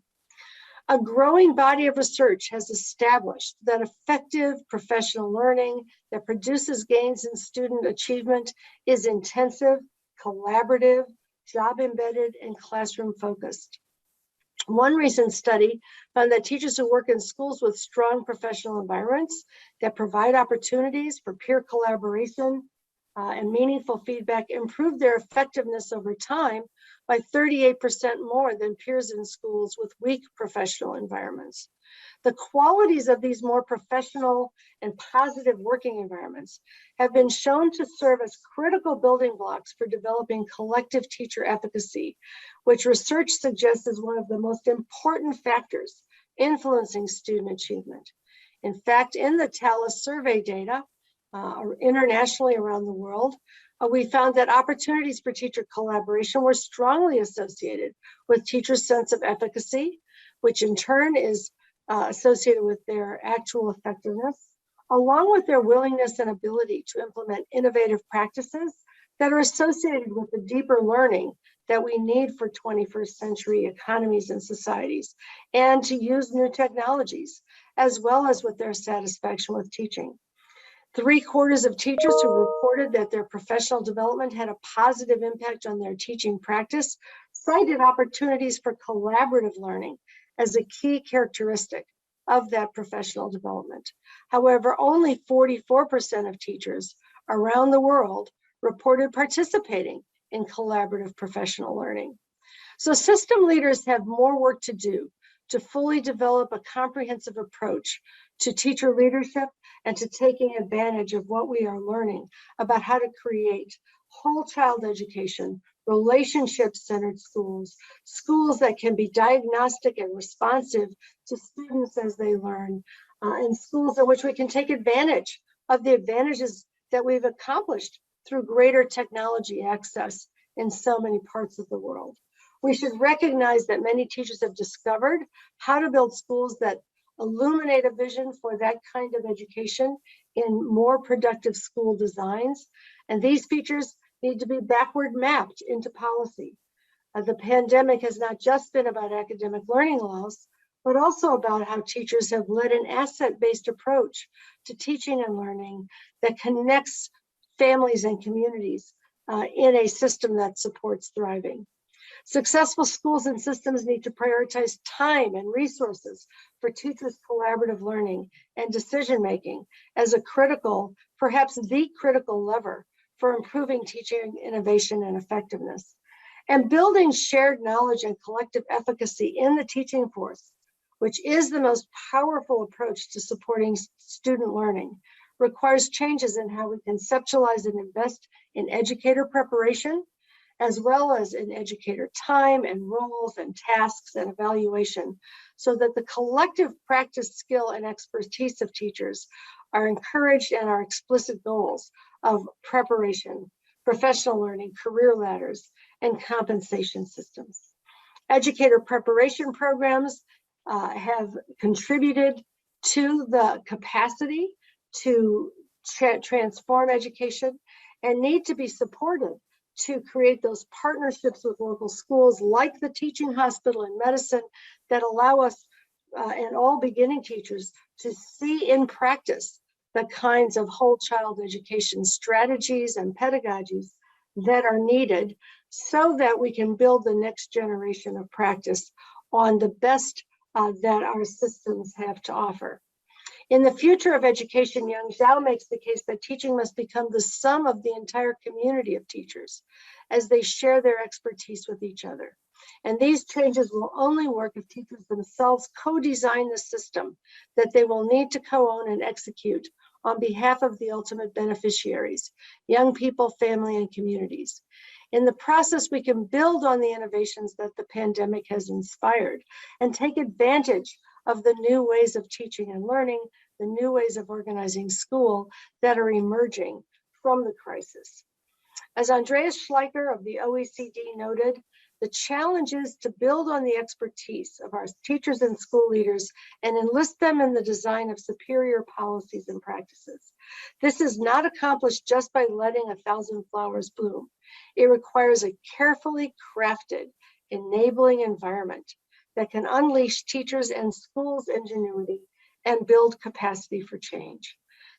A growing body of research has established that effective professional learning that produces gains in student achievement is intensive, collaborative, job-embedded, and classroom-focused. One recent study found that teachers who work in schools with strong professional environments that provide opportunities for peer collaboration and meaningful feedback improve their effectiveness over time by 38% more than peers in schools with weak professional environments. The qualities of these more professional and positive working environments have been shown to serve as critical building blocks for developing collective teacher efficacy, which research suggests is one of the most important factors influencing student achievement. In fact, in the TALIS survey data, internationally around the world, we found that opportunities for teacher collaboration were strongly associated with teachers' sense of efficacy, which in turn is associated with their actual effectiveness, along with their willingness and ability to implement innovative practices that are associated with the deeper learning that we need for 21st century economies and societies, and to use new technologies, as well as with their satisfaction with teaching. 3/4 of teachers who reported that their professional development had a positive impact on their teaching practice cited opportunities for collaborative learning as a key characteristic of that professional development. However, only 44% of teachers around the world reported participating in collaborative professional learning. So system leaders have more work to do to fully develop a comprehensive approach to teacher leadership and to taking advantage of what we are learning about how to create whole child education, relationship-centered schools, schools that can be diagnostic and responsive to students as they learn, and schools in which we can take advantage of the advantages that we've accomplished through greater technology access in so many parts of the world. We should recognize that many teachers have discovered how to build schools that illuminate a vision for that kind of education in more productive school designs. And these features need to be backward mapped into policy. The pandemic has not just been about academic learning loss, but also about how teachers have led an asset-based approach to teaching and learning that connects families and communities in a system that supports thriving. Successful schools and systems need to prioritize time and resources for teachers' collaborative learning and decision-making as a critical, perhaps the critical lever for improving teaching innovation and effectiveness. And building shared knowledge and collective efficacy in the teaching force, which is the most powerful approach to supporting student learning, requires changes in how we conceptualize and invest in educator preparation, as well as in educator time and roles and tasks and evaluation, so that the collective practice, skill, and expertise of teachers are encouraged and our explicit goals of preparation, professional learning, career ladders, and compensation systems. Educator preparation programs have contributed to the capacity to transform education and need to be supported to create those partnerships with local schools like the teaching hospital in medicine that allow us and all beginning teachers to see in practice the kinds of whole child education strategies and pedagogies that are needed so that we can build the next generation of practice on the best that our systems have to offer. In the future of education, Yang Zhao makes the case that teaching must become the sum of the entire community of teachers as they share their expertise with each other. And these changes will only work if teachers themselves co-design the system that they will need to co-own and execute on behalf of the ultimate beneficiaries, young people, family, and communities. In the process, we can build on the innovations that the pandemic has inspired and take advantage of the new ways of teaching and learning, the new ways of organizing school that are emerging from the crisis. As Andreas Schleicher of the OECD noted, the challenge is to build on the expertise of our teachers and school leaders and enlist them in the design of superior policies and practices. This is not accomplished just by letting 1,000 flowers bloom. It requires a carefully crafted, enabling environment that can unleash teachers and schools' ingenuity and build capacity for change.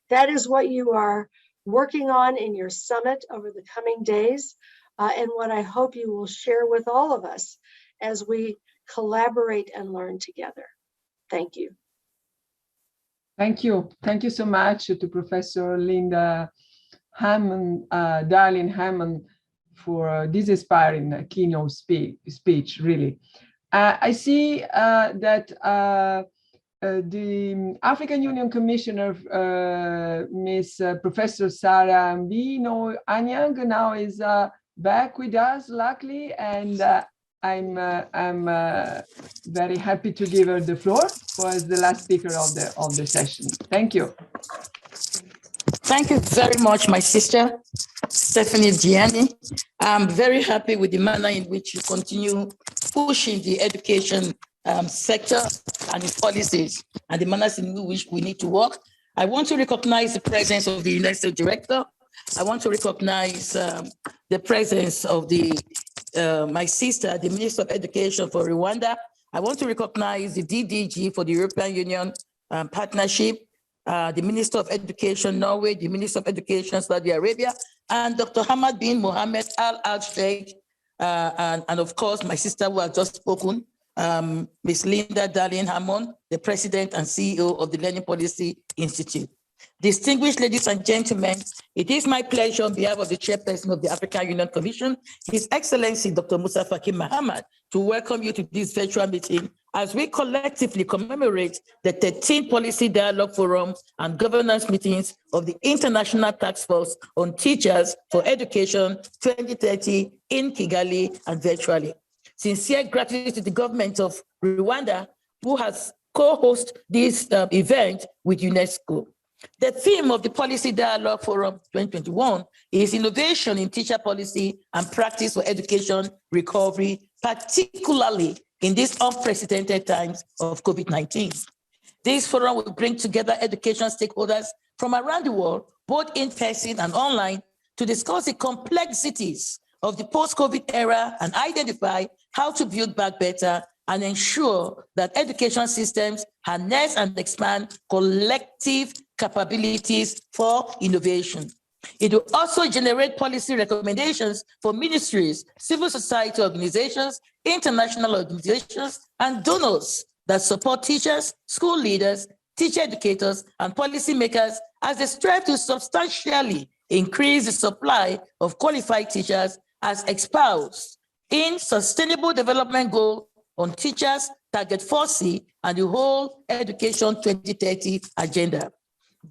That is what you are working on in your summit over the coming days, and what I hope you will share with all of us as we collaborate and learn together. Thank you. Thank you. Thank you so much to Professor Linda Hammond, Darlene Hammond, for this inspiring keynote speech, really. I see that the African Union Commissioner, Miss Professor Sarah Mbino Anyang, now is back with us, luckily, and I'm very happy to give her the floor as the last speaker of the session. Thank you. Thank you very much, my sister, Stephanie Gianni. I'm very happy with the manner in which you continue pushing the education sector and its policies and the manners in which we need to work. I want to recognize the presence of the UNESCO director. I want to recognize the presence of my sister, the Minister of Education for Rwanda. I want to recognize the DDG for the European Union Partnership, the Minister of Education, Norway, the Minister of Education, Saudi Arabia, and Dr. Hamad bin Mohammed Al Sheikh, and of course, my sister who has just spoken, Ms. Linda Darlene Hammond, the President and CEO of the Learning Policy Institute. Distinguished ladies and gentlemen, it is my pleasure on behalf of the Chairperson of the African Union Commission, His Excellency Dr. Musa Faki Mahamat, to welcome you to this virtual meeting as we collectively commemorate the 13th Policy Dialogue Forum and Governance Meetings of the International Task Force on Teachers for Education 2030 in Kigali and virtually. Sincere gratitude to the government of Rwanda, who has co-hosted this event with UNESCO. The theme of the Policy Dialogue Forum 2021 is innovation in teacher policy and practice for education recovery, particularly in these unprecedented times of COVID-19. This forum will bring together education stakeholders from around the world, both in person and online, to discuss the complexities of the post-COVID era and identify how to build back better and ensure that education systems harness and expand collective capabilities for innovation. It will also generate policy recommendations for ministries, civil society organizations, international organizations, and donors that support teachers, school leaders, teacher educators, and policymakers as they strive to substantially increase the supply of qualified teachers as espoused in Sustainable Development Goal on Teachers, Target 4C, and the whole Education 2030 agenda.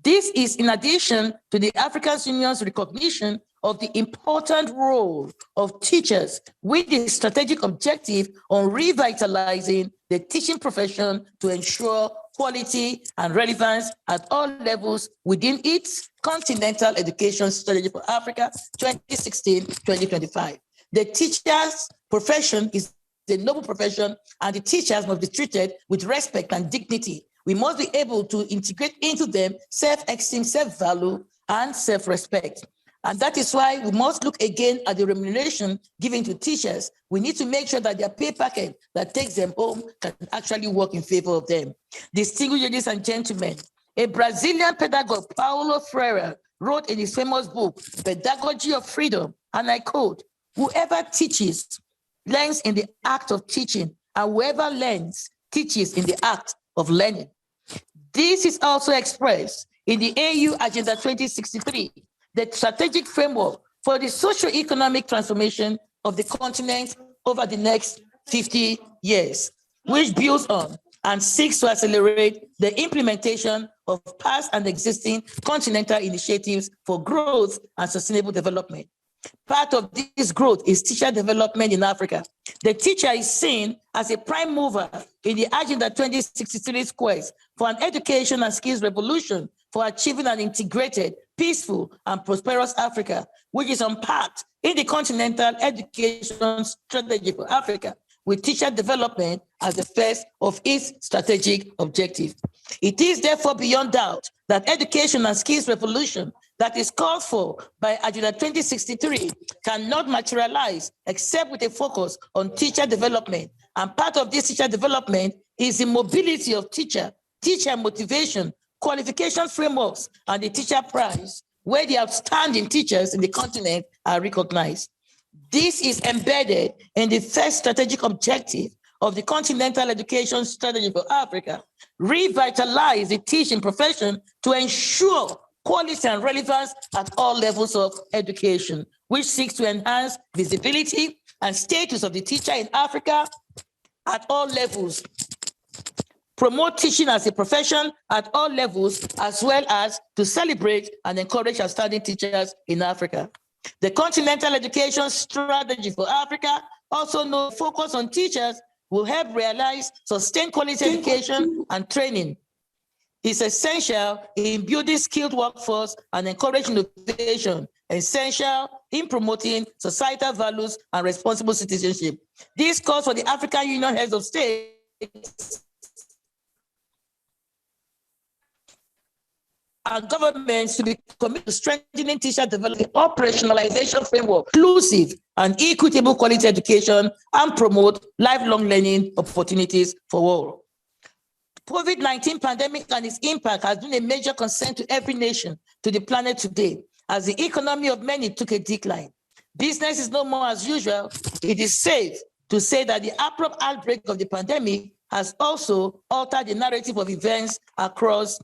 This is in addition to the African Union's recognition of the important role of teachers with the strategic objective on revitalizing the teaching profession to ensure quality and relevance at all levels within its Continental Education Strategy for Africa 2016-2025. The teacher's profession is a noble profession, and the teachers must be treated with respect and dignity. We must be able to integrate into them self-esteem, self-value, and self-respect. And that is why we must look again at the remuneration given to teachers. We need to make sure that their pay packet that takes them home can actually work in favor of them. Distinguished ladies and gentlemen, a Brazilian pedagogue, Paulo Freire, wrote in his famous book, Pedagogy of Freedom, and I quote, "Whoever teaches learns in the act of teaching, and whoever learns teaches in the act of learning." This is also expressed in the AU Agenda 2063, the strategic framework for the socio-economic transformation of the continent over the next 50 years, which builds on and seeks to accelerate the implementation of past and existing continental initiatives for growth and sustainable development. Part of this growth is teacher development in Africa. The teacher is seen as a prime mover in the Agenda 2063 quest for an education and skills revolution for achieving an integrated, peaceful, and prosperous Africa, which is unpacked in the Continental Education Strategy for Africa, with teacher development as the first of its strategic objectives. It is therefore beyond doubt that education and skills revolution that is called for by Agenda 2063 cannot materialize except with a focus on teacher development. And part of this teacher development is the mobility of teacher motivation, qualification frameworks, and the teacher prize, where the outstanding teachers in the continent are recognized. This is embedded in the first strategic objective of the Continental Education Strategy for Africa, revitalize the teaching profession to ensure quality and relevance at all levels of education, which seeks to enhance visibility and status of the teacher in Africa at all levels, promote teaching as a profession at all levels, as well as to celebrate and encourage outstanding teachers in Africa. The Continental Education Strategy for Africa, also known as Focus on Teachers, will help realize sustained quality education and training. It's essential in building skilled workforce and encouraging innovation, essential in promoting societal values and responsible citizenship. This calls for the African Union heads of state and governments to be committed to strengthening teacher development, operationalization framework, inclusive and equitable quality education, and promote lifelong learning opportunities for all. COVID-19 pandemic and its impact has been a major concern to every nation to the planet today, as the economy of many took a decline. Business is no more as usual. It is safe to say that the abrupt outbreak of the pandemic has also altered the narrative of events across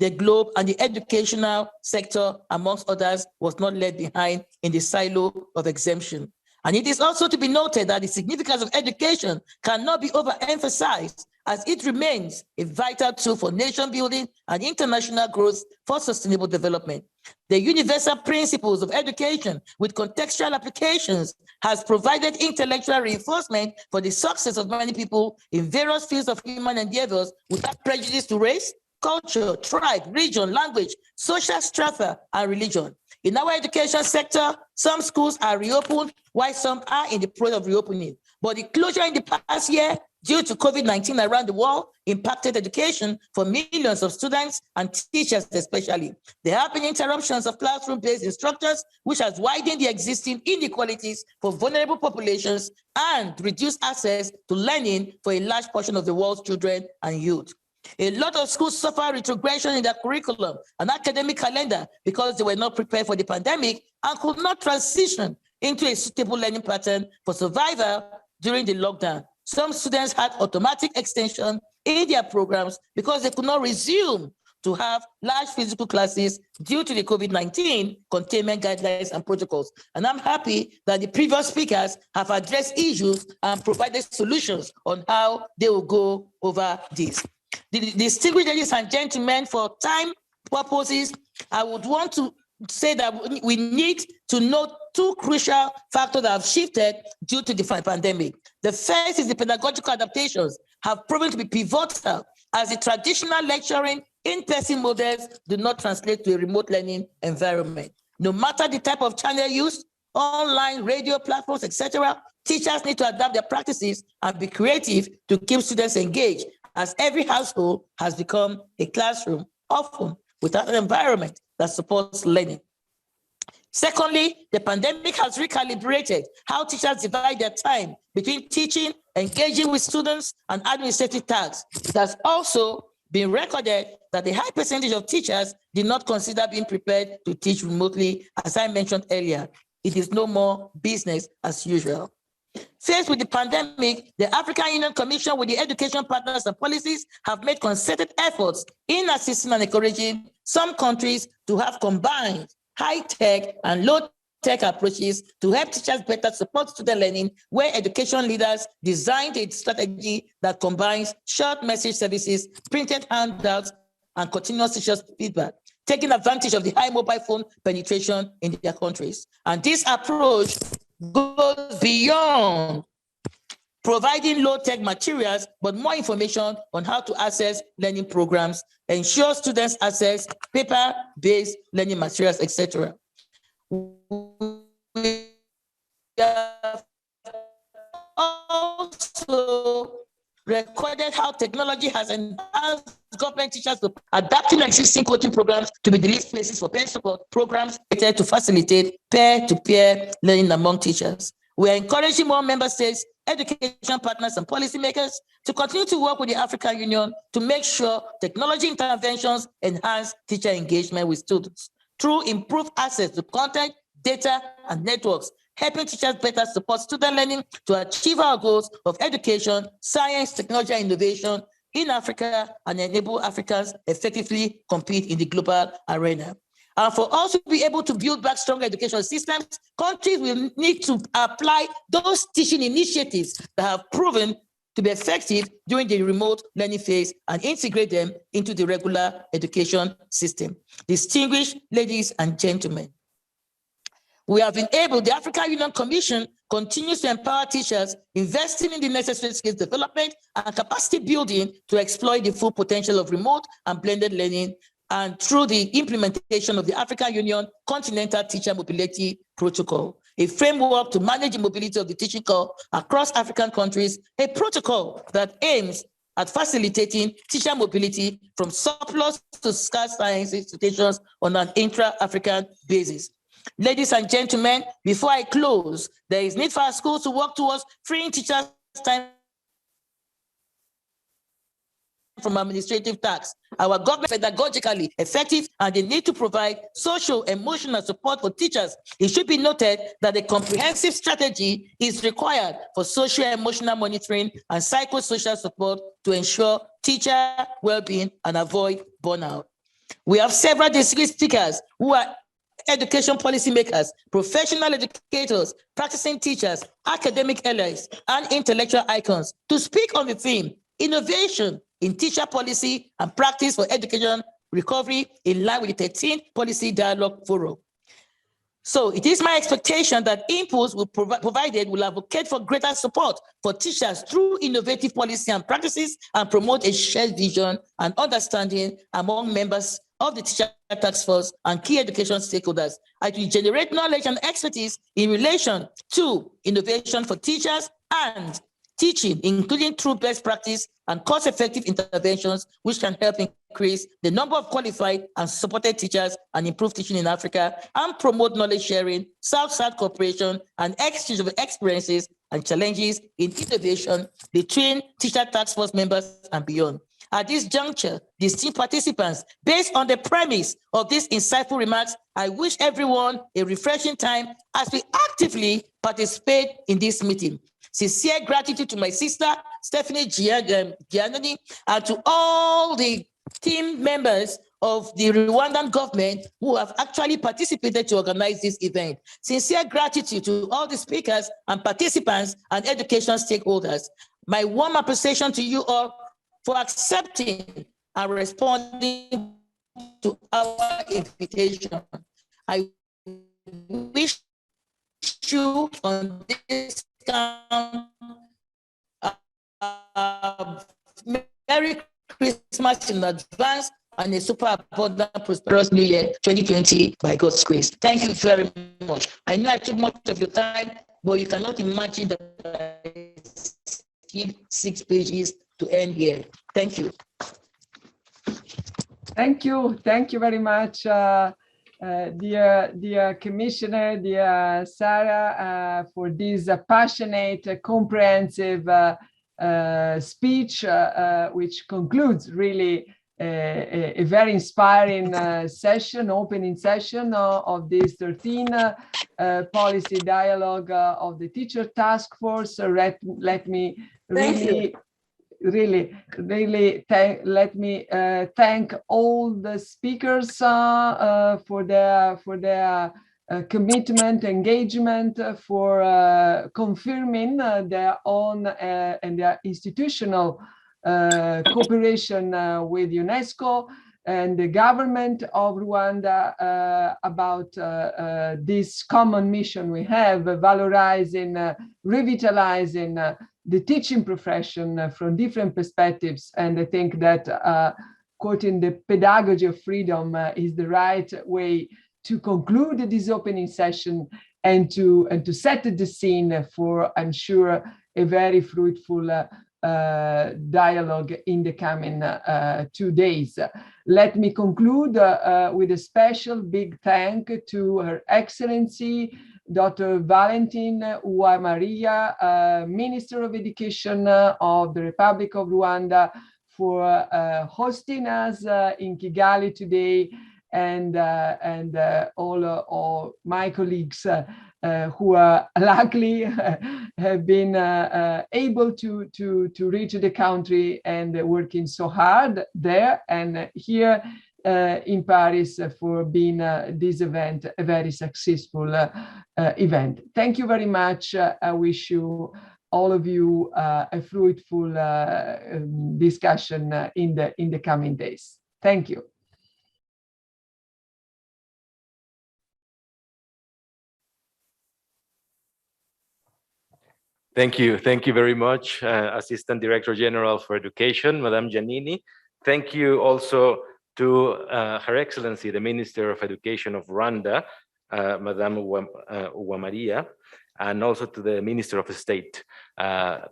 the globe, and the educational sector, amongst others, was not left behind in the silo of exemption. And it is also to be noted that the significance of education cannot be overemphasized, as it remains a vital tool for nation building and international growth for sustainable development. The universal principles of education with contextual applications has provided intellectual reinforcement for the success of many people in various fields of human endeavors without prejudice to race, culture, tribe, region, language, social strata, and religion. In our education sector, some schools are reopened, while some are in the process of reopening. But the closure in the past year due to COVID-19 around the world impacted education for millions of students and teachers especially. There have been interruptions of classroom-based instructors, which has widened the existing inequalities for vulnerable populations and reduced access to learning for a large portion of the world's children and youth. A lot of schools suffer retrogression in their curriculum and academic calendar because they were not prepared for the pandemic and could not transition into a suitable learning pattern for survival during the lockdown. Some students had automatic extension in their programs because they could not resume to have large physical classes due to the COVID-19 containment guidelines and protocols. And I'm happy that the previous speakers have addressed issues and provided solutions on how they will go over this. The distinguished ladies and gentlemen, for time purposes, I would want to say that we need to note two crucial factors that have shifted due to the pandemic. The first is the pedagogical adaptations have proven to be pivotal as the traditional lecturing in-person models do not translate to a remote learning environment. No matter the type of channel used, online, radio platforms, etc., teachers need to adapt their practices and be creative to keep students engaged, as every household has become a classroom, often without an environment that supports learning. Secondly, the pandemic has recalibrated how teachers divide their time between teaching, engaging with students, and administrative tasks. It has also been recorded that a high percentage of teachers did not consider being prepared to teach remotely, as I mentioned earlier. It is no more business as usual. Faced with the pandemic, the African Union Commission with the education partners and policies have made concerted efforts in assisting and encouraging some countries to have combined high-tech and low-tech approaches to help teachers better support student learning, where education leaders designed a strategy that combines short message services, printed handouts, and continuous teacher feedback, taking advantage of the high mobile phone penetration in their countries. And this approach goes beyond providing low-tech materials, but more information on how to access learning programs, ensure students access paper-based learning materials, etc. We have also recorded how technology has enhanced government teachers to adapting existing coaching programs to be the least places for peer support programs to facilitate peer-to-peer learning among teachers. We are encouraging more member states, education partners, and policymakers to continue to work with the African Union to make sure technology interventions enhance teacher engagement with students through improved access to content, data, and networks, helping teachers better support student learning to achieve our goals of education, science, technology, and innovation in Africa, and enable Africans effectively compete in the global arena. And for us to be able to build back stronger educational systems, countries will need to apply those teaching initiatives that have proven to be effective during the remote learning phase and integrate them into the regular education system. Distinguished ladies and gentlemen, we have been able, the African Union Commission continues to empower teachers, investing in the necessary skills development and capacity building to exploit the full potential of remote and blended learning, and through the implementation of the African Union Continental Teacher Mobility Protocol, a framework to manage the mobility of the teaching corps across African countries, a protocol that aims at facilitating teacher mobility from surplus to scarce science institutions on an intra-African basis. Ladies and gentlemen, before I close, there is need for our schools to work towards freeing teachers' time from administrative tasks. Our government is pedagogically effective and they need to provide social, emotional support for teachers. It should be noted that a comprehensive strategy is required for social emotional monitoring and psychosocial support to ensure teacher well-being and avoid burnout. We have several distinguished speakers who are education policymakers, professional educators, practicing teachers, academic allies, and intellectual icons to speak on the theme, innovation in teacher policy and practice for education recovery in line with the 13th Policy Dialogue Forum. So it is my expectation that inputs provided will advocate for greater support for teachers through innovative policy and practices and promote a shared vision and understanding among members of the teacher task force and key education stakeholders. It will generate knowledge and expertise in relation to innovation for teachers and teaching, including through best practice and cost-effective interventions, which can help increase the number of qualified and supported teachers and improve teaching in Africa, and promote knowledge sharing, South-South cooperation, and exchange of experiences and challenges in innovation between teacher task force members and beyond. At this juncture, distinct participants, based on the premise of these insightful remarks, I wish everyone a refreshing time as we actively participate in this meeting. Sincere gratitude to my sister, Stephanie Giannoni, and to all the team members of the Rwandan government who have actually participated to organize this event. Sincere gratitude to all the speakers and participants and education stakeholders. My warm appreciation to you all for accepting and responding to our invitation. I wish you on this count Merry Christmas in advance and a super abundant, prosperous New Year 2020 by God's grace. Thank you very much. I know I took much of your time, but you cannot imagine that I skipped 6 pages to end here. Thank you. Thank you. Thank you very much, dear Commissioner, dear Sarah, for this passionate, comprehensive speech, which concludes really a very inspiring session, opening session of this 13th policy dialogue of the teacher task force. Let me really thank all the speakers for their commitment, engagement, for confirming their own and their institutional cooperation with UNESCO and the government of Rwanda about this common mission we have, valorizing, revitalizing the teaching profession from different perspectives. And I think that quoting the pedagogy of freedom is the right way to conclude this opening session and to set the scene for, I'm sure, a very fruitful dialogue in the coming 2 days. Let me conclude with a special big thank to Her Excellency Dr. Valentin Uwamaria, Minister of Education of the Republic of Rwanda, for hosting us in Kigali today, and all my colleagues who are luckily have been able to reach the country and working so hard there and here in Paris for being this event a very successful event. Thank you very much. I wish you, all of you, a fruitful discussion in the coming days. Thank you. Thank you very much, Assistant Director General for Education, Madame Giannini. Thank you also to Her Excellency, the Minister of Education of Rwanda, Madame Uwamaria, and also to the Minister of State.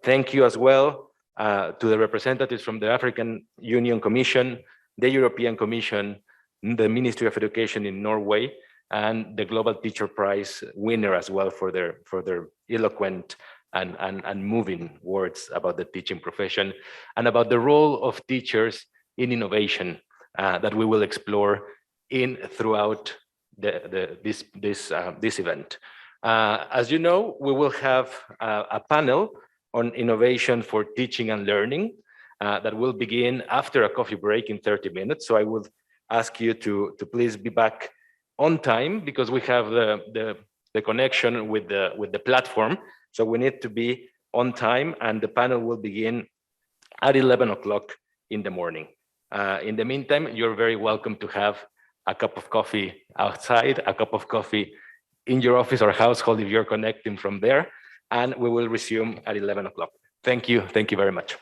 Thank you as well to the representatives from the African Union Commission, the European Commission, the Ministry of Education in Norway, and the Global Teacher Prize winner as well for their eloquent and moving words about the teaching profession and about the role of teachers in innovation that we will explore throughout this event. As you know, we will have a panel on innovation for teaching and learning that will begin after a coffee break in 30 minutes. So I would ask you to please be back on time because we have the connection with the platform. So we need to be on time, and the panel will begin at 11 o'clock in the morning. In the meantime, you're very welcome to have a cup of coffee outside, a cup of coffee in your office or household if you're connecting from there, and we will resume at 11 o'clock. Thank you very much.